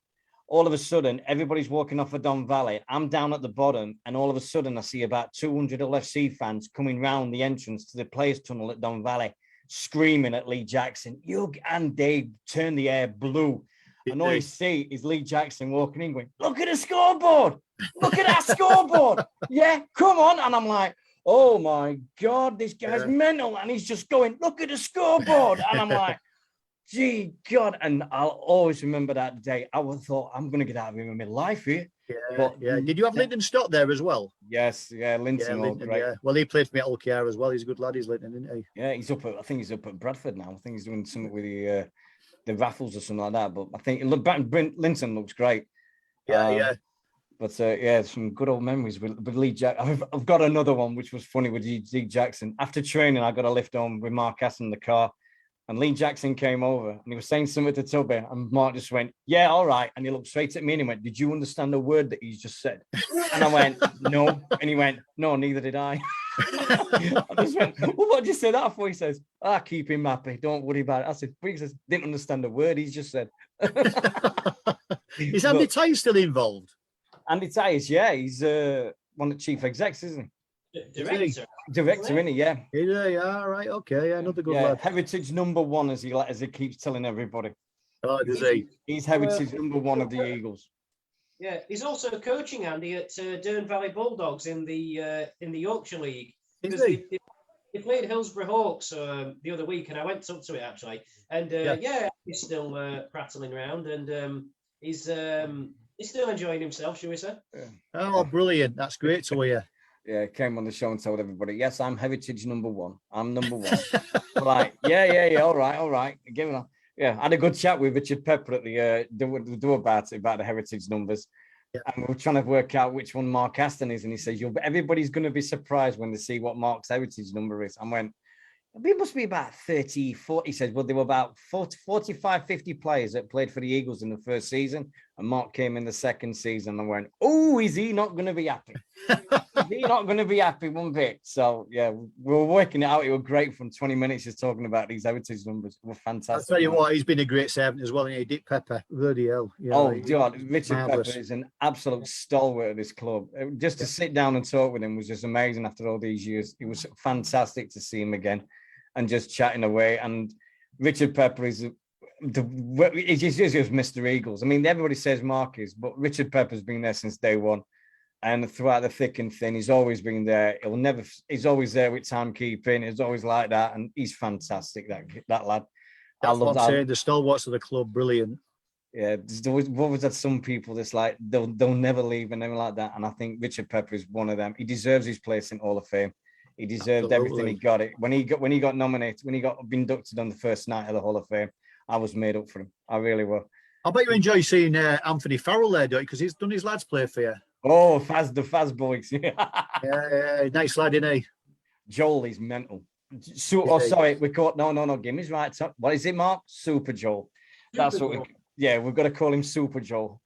All of a sudden, everybody's walking off of Don Valley. I'm down at the bottom, and all of a sudden, I see about 200 LFC fans coming round the entrance to the players' tunnel at Don Valley, screaming at Lee Jackson. And they turned the air blue. And all you see is Lee Jackson walking in going, "Look at the scoreboard. Look at that scoreboard. Yeah, come on." And I'm like, "Oh my God, this guy's mental." And he's just going, "Look at the scoreboard." And I'm like, "Gee, God." And I'll always remember that day. I thought, I'm going to get out of here in my life here. Yeah. Did you have Lyndon Stott there as well? Yes. Yeah. Linton, great. Yeah. Well, he played for me at OKR as well. He's a good lad. He's Linton, isn't he? Yeah. I think he's up at Bradford now. I think he's doing something with the raffles or something like that. But I think Linton looks great. Yeah. But yeah, some good old memories with Lee Jackson. I've got another one which was funny with Lee Jackson. After training, I got a lift home with Mark Aston in the car, and Lee Jackson came over and he was saying something to Tubby, and Mark just went, "Yeah, all right." And he looked straight at me and he went, "Did you understand the word that he's just said?" And I went, "No." And he went, "No, neither did I." I just went, "Well, what did you say that for?" He says, "Keep him happy. Don't worry about it." I said, "He says, didn't understand the word he's just said." Is Andy Tyne still involved? Andy Tyers, yeah, he's one of the chief execs, isn't he? Director, isn't he? Yeah. Yeah, right, okay, yeah, another good lad. Heritage #1, as he keeps telling everybody. Oh, does he? He's heritage #1 of the Eagles. Yeah, he's also coaching Andy at Dearne Valley Bulldogs in the Yorkshire League. Is he? They played Hillsborough Hawks the other week, and I went up to it actually. And he's still prattling around, and he's still enjoying himself, shall we say? Yeah. Oh, brilliant! That's great to hear. Yeah, came on the show and told everybody, "Yes, I'm heritage #1. I'm #1." Like, yeah, all right. Give it on. Yeah, I had a good chat with Richard Pepper at the do about the heritage numbers. Yeah. And we were trying to work out which one Mark Aston is, and he says, everybody's going to be surprised when they see what Mark's heritage number is. I went, it must be about 30, 40. He said, well, there were about 40, 45, 50 players that played for the Eagles in the first season, and Mark came in the second season. I went, oh, is he not going to be happy? Is he not going to be happy one bit? So, yeah, we were working it out. It was great from 20 minutes just talking about these heritage numbers. It was fantastic. I'll tell you what, he's been a great servant as well, and he Dick Pepper, bloody hell. God, Richard Pepper is an absolute stalwart of this club. Just to sit down and talk with him was just amazing after all these years. It was fantastic to see him again and just chatting away. And Richard Pepper is it's just Mr. Eagles. I mean, everybody says Mark is, but Richard Pepper's been there since day one. And throughout the thick and thin, he's always been there. He's always there with timekeeping. He's always like that. And he's fantastic, that lad. That's what I'm saying. The stalwarts of the club, brilliant. Yeah, there's always had some people that's like, they'll never leave and everything like that. And I think Richard Pepper is one of them. He deserves his place in Hall of Fame. He deserved everything he got. It when he got nominated, when he got inducted on the first night of the Hall of Fame, I was made up for him. I really were. I bet you enjoy seeing Anthony Farrell there, don't you? Because he's done his lads play for you. Oh, the Faz boys. Yeah, nice lad, isn't he? Joel is mental. Sorry, we caught no. Give me his right. What is it, Mark? Super Joel. That's what we've got to call him Super Joel.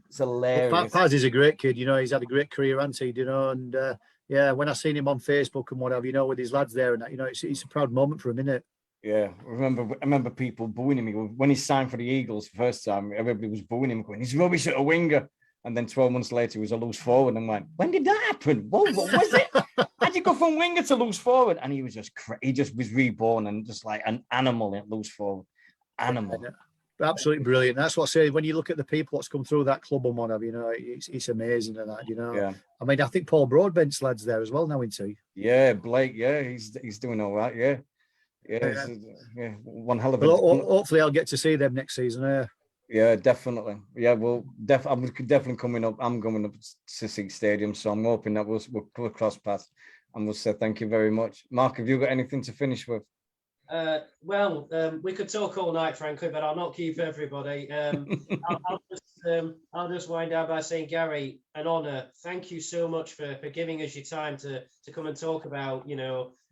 It's hilarious. Well, Paz is a great kid, he's had a great career, hasn't he? And when I seen him on Facebook and whatever, with his lads there and that, it's a proud moment for him, isn't it? Yeah, I remember people booing him when he signed for the Eagles the first time. Everybody was booing him, going, "He's rubbish at a winger." And then 12 months later, he was a loose forward, and went, "When did that happen? What was it? How'd you go from winger to loose forward?" And he was just was reborn and just like an animal at loose forward. Animal. Absolutely brilliant. That's what I say. When you look at the people that's come through that club and whatever, it's amazing and that, Yeah. I mean, I think Paul Broadbent's lad's there as well now, isn't he? Yeah, Blake. Yeah, he's doing all right. Yeah. One hell of a. Hopefully, I'll get to see them next season. Yeah, definitely. Yeah, I'm definitely coming up. I'm going up to see Stadium, so I'm hoping that we'll cross paths and we'll say thank you very much. Mark, have you got anything to finish with? We could talk all night, frankly, but I'll not keep everybody. I'll just wind down by saying, Gary, an honour. Thank you so much for giving us your time to come and talk about,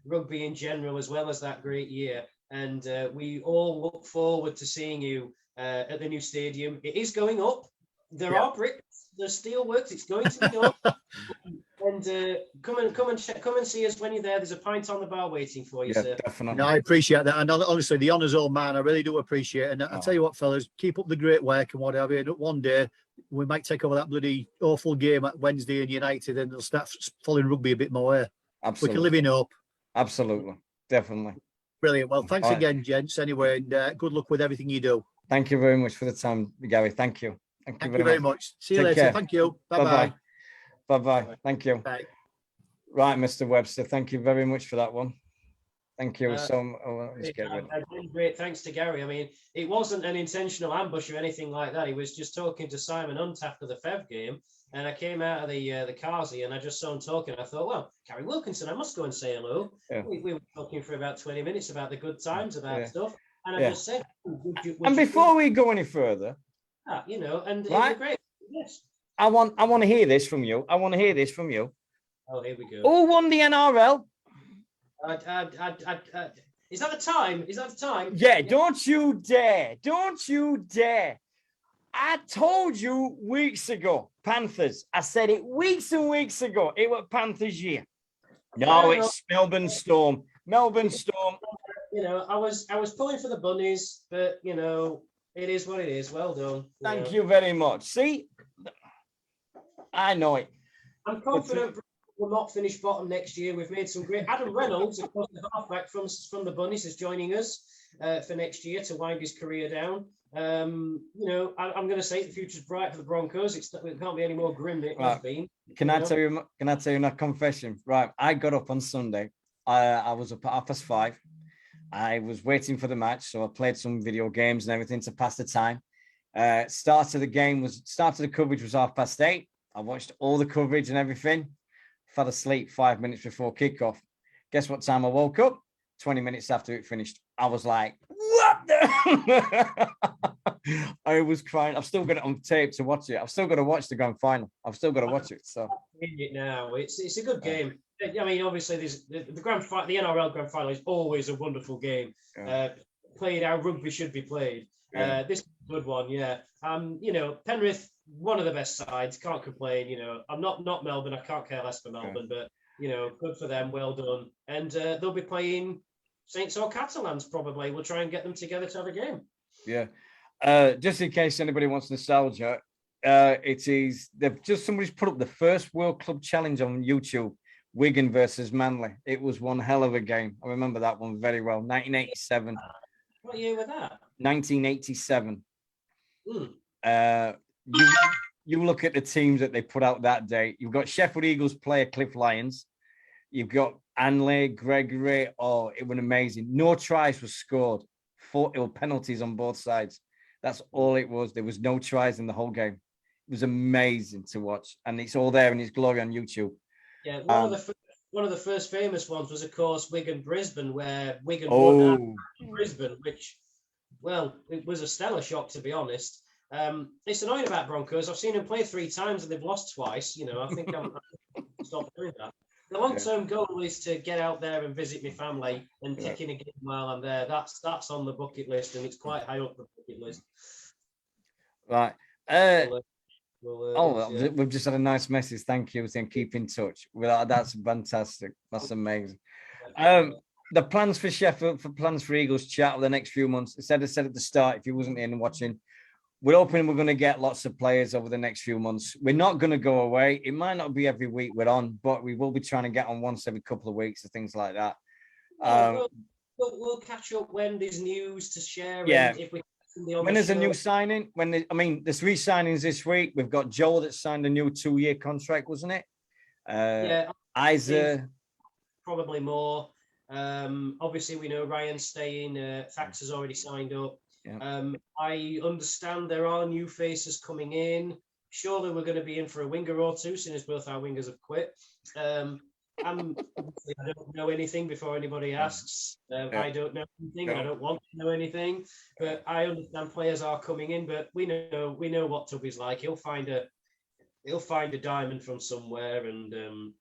rugby in general, as well as that great year. And we all look forward to seeing you at the new stadium. It is going up. There are bricks. There's steel works. It's going to be up. And come and see us when you're there. There's a pint on the bar waiting for you, sir. Definitely. No, I appreciate that. And honestly, the honour's all mine. I really do appreciate it. And I'll tell you what, fellas, keep up the great work and whatever. And one day, we might take over that bloody awful game at Wednesday in United and they'll start following rugby a bit more. Absolutely. We can live in hope. Absolutely. Definitely. Brilliant. Well, thanks again, gents. Anyway, and good luck with everything you do. Thank you very much for the time, Gary. Thank you. Thank you very much. See you later. Care. Thank you. Bye-bye. Bye-bye. Thank you. Bye. Right, Mr. Webster. Thank you very much for that one. Thank you Great. Thanks to Gary. I mean, it wasn't an intentional ambush or anything like that. He was just talking to Simon Hunt after the Fev game. And I came out of the Carsey and I just saw him talking. I thought, well, Gary Wilkinson, I must go and say hello. Yeah. We were talking for about 20 minutes about the good times, about stuff. And I just said, and before we go any further, you know, and right? it was great. Yes. I want to hear this from you. I want to hear this from you. Oh, here we go. Who won the NRL? Is that the time? Is that the time? Yeah, don't you dare. Don't you dare. I told you weeks ago, Panthers. I said it weeks and weeks ago. It was Panthers year. No, it's Melbourne Storm. Melbourne Storm. You know, I was pulling for the Bunnies, but you know, it is what it is. Well done. Thank you very much. See, I know it. I'm confident we'll not finish bottom next year. We've made some great. Adam Reynolds, of course, the halfback from the Bunnies, is joining us for next year to wind his career down. You know, I'm going to say the future's bright for the Broncos. It can't be any more grim than it has been. Can I tell you a confession? Right, I got up on Sunday. I was up at 5:30. I was waiting for the match, so I played some video games and everything to pass the time. Start of the coverage was 8:30. I watched all the coverage and everything. Fell asleep 5 minutes before kickoff. Guess what time I woke up? 20 minutes after it finished. I was like, what the? I was crying. I've still got it on tape to watch it. I've still got to watch the grand final. I've still got to watch it. So now it's a good game. I mean, obviously, there's the NRL grand final is always a wonderful game. Played how rugby should be played. This is a good one, yeah. You know, Penrith, one of the best sides. Can't complain. You know, I'm not Melbourne. I can't care less for Melbourne, but you know, good for them. Well done. And they'll be playing Saints or Catalans probably. We'll try and get them together to have a game. Yeah. Just in case anybody wants nostalgia, somebody's put up the first World Club Challenge on YouTube. Wigan versus Manly. It was one hell of a game. I remember that one very well. 1987. What year was that? 1987. You look at the teams that they put out that day. You've got Sheffield Eagles player Cliff Lyons. You've got Anley, Gregory. Oh, it was amazing. No tries were scored. 4 penalties on both sides. That's all it was. There was no tries in the whole game. It was amazing to watch, and it's all there in its glory on YouTube. Yeah, one of the first famous ones was, of course, Wigan-Brisbane, where Wigan won Brisbane, which, well, it was a stellar shock, to be honest. It's annoying about Broncos. I've seen them play 3 times and they've lost twice. You know, I think I'm stop doing that. The long-term goal is to get out there and visit my family and take in a game while I'm there. That's on the bucket list, and it's quite high up the bucket list. Right. We've just had a nice message. Thank you, and keep in touch. Well, that's fantastic. That's amazing. The plans for Sheffield, plans for Eagles chat over the next few months. I said at the start, if you wasn't in and watching, we're hoping we're going to get lots of players over the next few months. We're not going to go away. It might not be every week we're on, but we will be trying to get on once every couple of weeks or things like that. We'll catch up when there's news to share. Yeah. And if we when there's a new signing, there's 3 signings this week. We've got Joel that signed a new 2-year contract, wasn't it? Isa. Probably more. Obviously, we know Ryan's staying. Fax has already signed up. Yeah. I understand there are new faces coming in. Surely we're going to be in for a winger or two, since both our wingers have quit. I don't know anything before anybody asks. I don't know anything. I don't want to know anything. But I understand players are coming in. But we know what Tubby's like. He'll find a diamond from somewhere, and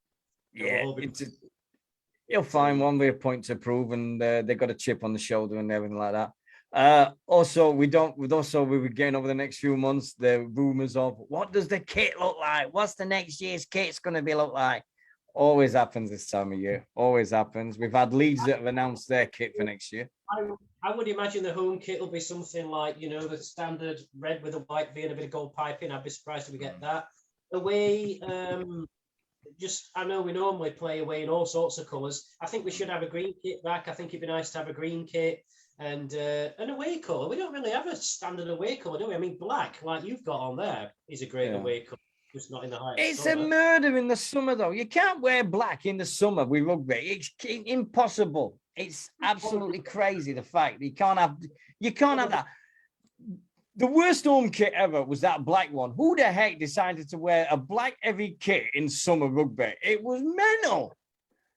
he'll find one with a point to prove, and they've got a chip on the shoulder and everything like that. Also, we were getting over the next few months the rumors of what does the kit look like? What's the next year's kit's going to be look like? Always happens this time of year. Always happens. We've had Leeds that have announced their kit for next year. I would imagine the home kit will be something like, you know, the standard red with a white V and a bit of gold piping. I'd be surprised if we get that. Away, I know we normally play away in all sorts of colours. I think we should have a green kit back. I think it'd be nice to have a green kit and an away colour. We don't really have a standard away colour, do we? I mean, black, like you've got on there, is a great away colour. Just not in the height. It's a murder in the summer, though. You can't wear black in the summer with rugby. It's impossible. It's absolutely crazy. The fact that you can't have that. The worst home kit ever was that black one. Who the heck decided to wear a black heavy kit in summer rugby? It was mental.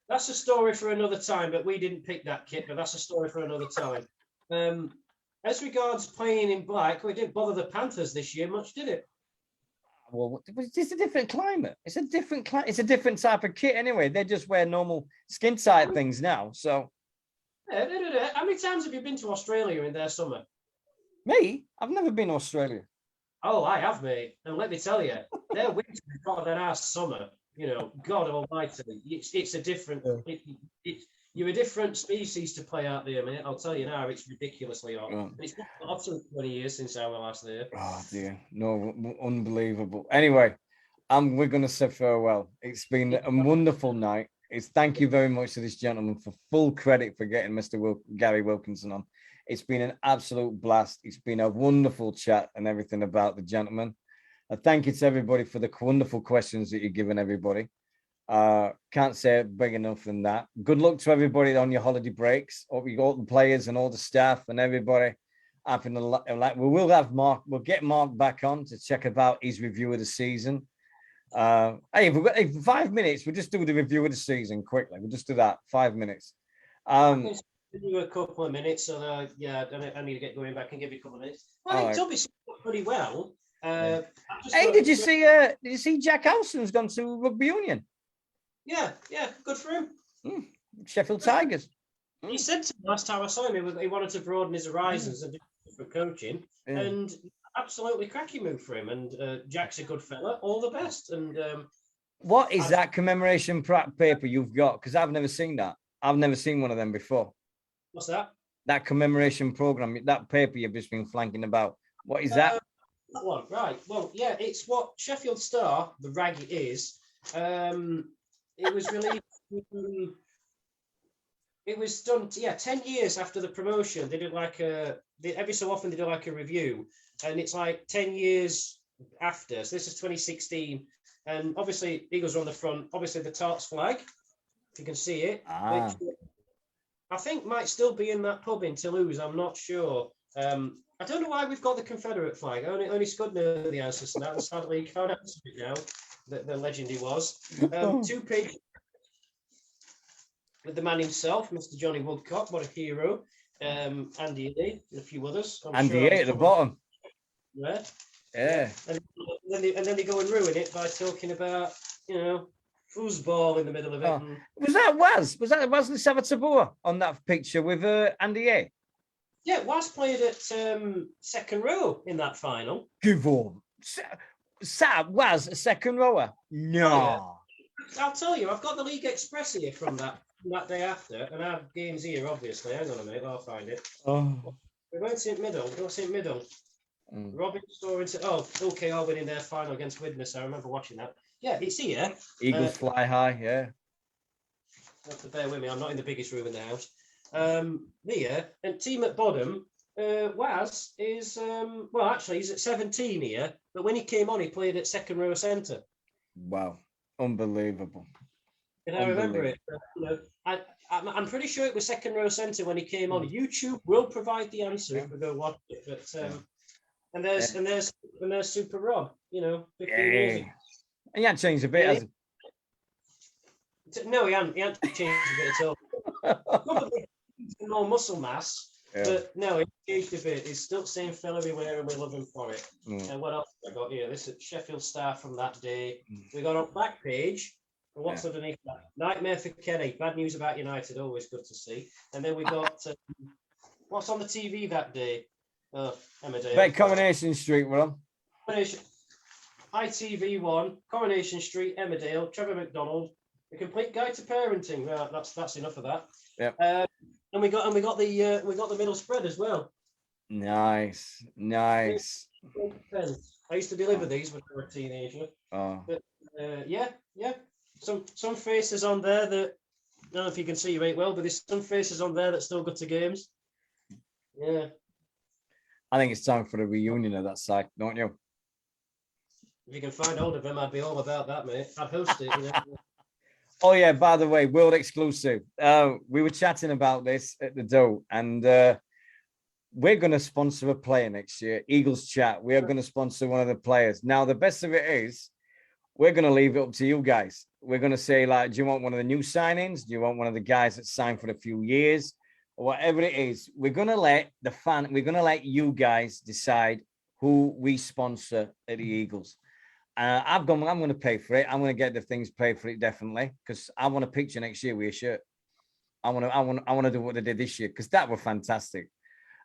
That's a story for another time, but we didn't pick that kit. But that's a story for another time. As regards playing in black, it didn't bother the Panthers this year much, did it? Well, it's a different climate. It's a different It's a different type of kit anyway. They just wear normal skin tight things now. So, how many times have you been to Australia in their summer? me, I've never been to Australia. Oh, I have, mate. And let me tell you, their winter is hotter than our summer. You know, God Almighty, it's a different. You're a different species to play out there, mate. I'll tell you now, it's ridiculously hot. And it's not up to 20 years since I was last there. Oh dear, no, unbelievable. Anyway, we're going to say farewell. It's been a wonderful night. Thank you very much to this gentleman for full credit for getting Mr. Gary Wilkinson on. It's been an absolute blast. It's been a wonderful chat and everything about the gentleman. Thank you to everybody for the wonderful questions that you've given everybody. Can't say it big enough than that. Good luck to everybody on your holiday breaks. Hope you got the players and all the staff and everybody having we will have Mark. We'll get Mark back on to check about his review of the season. Hey, if we've got 5 minutes, we'll just do the review of the season quickly. We'll just do that 5 minutes. Do a couple of minutes, so yeah, I need to get going back and give you a couple of minutes. Well, I think Toby's pretty well. Hey, did you see Jack Howson's gone to rugby union? Yeah, good for him. Sheffield Tigers. He said to me last time I saw him, he wanted to broaden his horizons and do for coaching, and absolutely cracking move for him. And Jack's a good fella. All the best. And what is that commemoration paper you've got? Because I've never seen that. I've never seen one of them before. What's that? That commemoration program, that paper you've just been flanking about. What is that? That one, right. Well, yeah, it's what Sheffield Star, the rag it is. It was released. It was done, 10 years after the promotion. They did every so often they do like a review, and it's like 10 years after. So this is 2016, and obviously Eagles are on the front. Obviously the Tarts flag, if you can see it, which I think might still be in that pub in Toulouse. I'm not sure. I don't know why we've got the Confederate flag. Only Scud knew the answers to that, and sadly he can't answer it now. The legend he was. 2 pages with the man himself, Mr. Johnny Woodcock. What a hero. Andy A and a few others. Andy A at the bottom. Yeah. Yeah. And then they go and ruin it by talking about, foosball in the middle of it. Was that Waz Savataboa on that picture with Andy A? Yeah, Waz played at second row in that final. Give on. Was a second rower? No. Oh, yeah. I'll tell you, I've got the League Express here from that day after, and I have games here, obviously. Hang on a minute, I'll find it. We went St. Middle. Robin Storing. OK, all winning their final against Widnes. I remember watching that. Yeah, it's here. Eagles fly high, yeah. Have to bear with me, I'm not in the biggest room in the house. Here, and team at bottom, Waz is, actually, he's at 17 here, but when he came on, he played at second row centre. Wow, unbelievable. And I remember it. I'm pretty sure it was second row centre when he came on. YouTube will provide the answer if we go watch it. But and there's Super Rob. 15 years ago. And he hadn't changed a bit, has he? No, he hadn't changed a bit at all. Probably more muscle mass, but no, he changed a bit. He's still the same fella everywhere, and we love him for it. And what else have I got here? This is Sheffield Star from that day. We got on back page. And what's underneath that? Nightmare for Kenny. Bad news about United. Always good to see. And then we got what's on the TV that day? Emmerdale. Bet Coronation Street, we're on. ITV1, Coronation Street, Emmerdale, Trevor McDonald, A Complete Guide to Parenting. Right, that's enough of that. Yeah. And we got the middle spread as well. Nice. I used to deliver these when I was a teenager. But yeah. Some faces on there that I don't know if you can see right well, but there's some faces on there that still go to games. Yeah. I think it's time for a reunion of that side, don't you? If you can find hold of them, I'd be all about that, mate. I'd host it. Oh yeah, by the way, world exclusive. We were chatting about this at the Doe, and we're going to sponsor a player next year. Eagles Chat. We are going to sponsor one of the players. Now, the best of it is, we're going to leave it up to you guys. We're going to say, do you want one of the new signings? Do you want one of the guys that signed for a few years? whatever it is, we're gonna let you guys decide who we sponsor at the Eagles. I'm going to pay for it. I'm going to get the things paid for it definitely because I want a picture next year with a shirt. I want to do what they did this year because that were fantastic,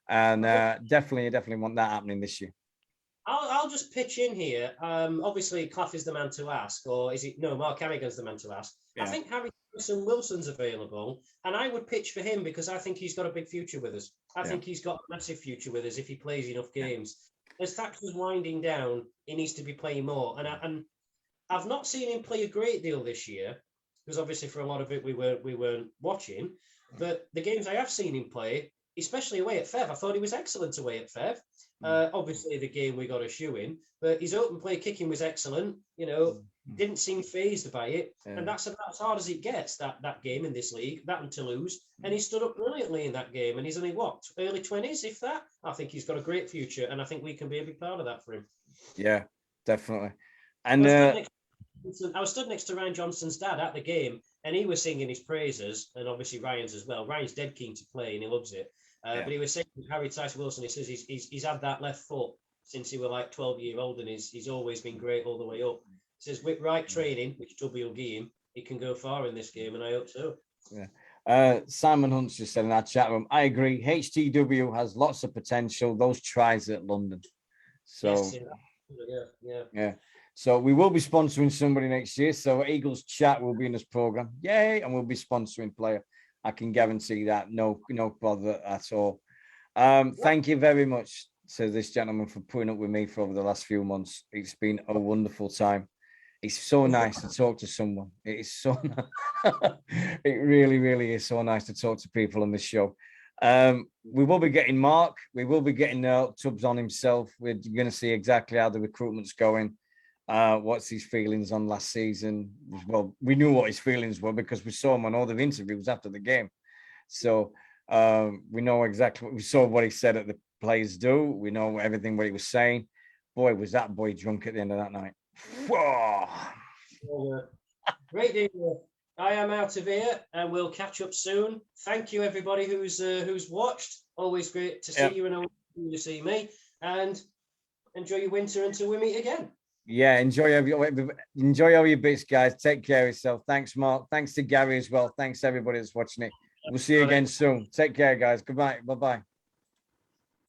and definitely want that happening this year. I'll just pitch in here. Obviously, Clough is the man to ask, or is it? No, Mark Hannigan's the man to ask. Yeah. I think Harry Wilson's available, and I would pitch for him because I think he's got a big future with us. I think he's got a massive future with us if he plays enough games. As Thatcher's winding down, he needs to be playing more. And I've not seen him play a great deal this year because obviously for a lot of it we weren't watching. But the games I have seen him play, especially away at Fev, I thought he was excellent away at Fev. Obviously the game we got a shoe in, but his open play kicking was excellent. You know, didn't seem phased by it, and that's about as hard as it gets. That game in this league, that and Toulouse, and he stood up brilliantly in that game. And he's only early 20s, if that. I think he's got a great future, and I think we can be a big part of that for him. Yeah, definitely. And I was stood next to Ryan Johnson's dad at the game, and he was singing his praises, and obviously Ryan's as well. Ryan's dead keen to play, and he loves it. But he was saying Harry Tyson Wilson. He says he's had that left foot since he was like 12-year-old, and he's always been great all the way up. He says with right training, which Tubby will give him, he can go far in this game, and I hope so. Yeah. Simon Hunt's just said in our chat room, I agree. HTW has lots of potential. Those tries at London. So yeah. So we will be sponsoring somebody next year. So Eagles Chat will be in this program. Yay! And we'll be sponsoring player. I can guarantee that. No bother at all. Thank you very much to this gentleman for putting up with me for over the last few months. It's been a wonderful time. It's so nice to talk to someone. It is so it really, really is so nice to talk to people on this show. We will be getting Mark. We will be getting Tubbs on himself. We're going to see exactly how the recruitment's going. What's his feelings on last season? Well, we knew what his feelings were because we saw him on all the interviews after the game. So we know exactly we saw what he said at the players do. We know everything what he was saying. Boy, was that boy drunk at the end of that night. Whoa. Great day. I am out of here, and we'll catch up soon. Thank you, everybody who's watched. Always great to see you, and always to see me. And enjoy your winter until we meet again. Yeah, enjoy all your bits, guys. Take care of yourself. Thanks, Mark. Thanks to Gary as well. Thanks everybody that's watching it. We'll see you again soon. Take care, guys. Goodbye. Bye-bye.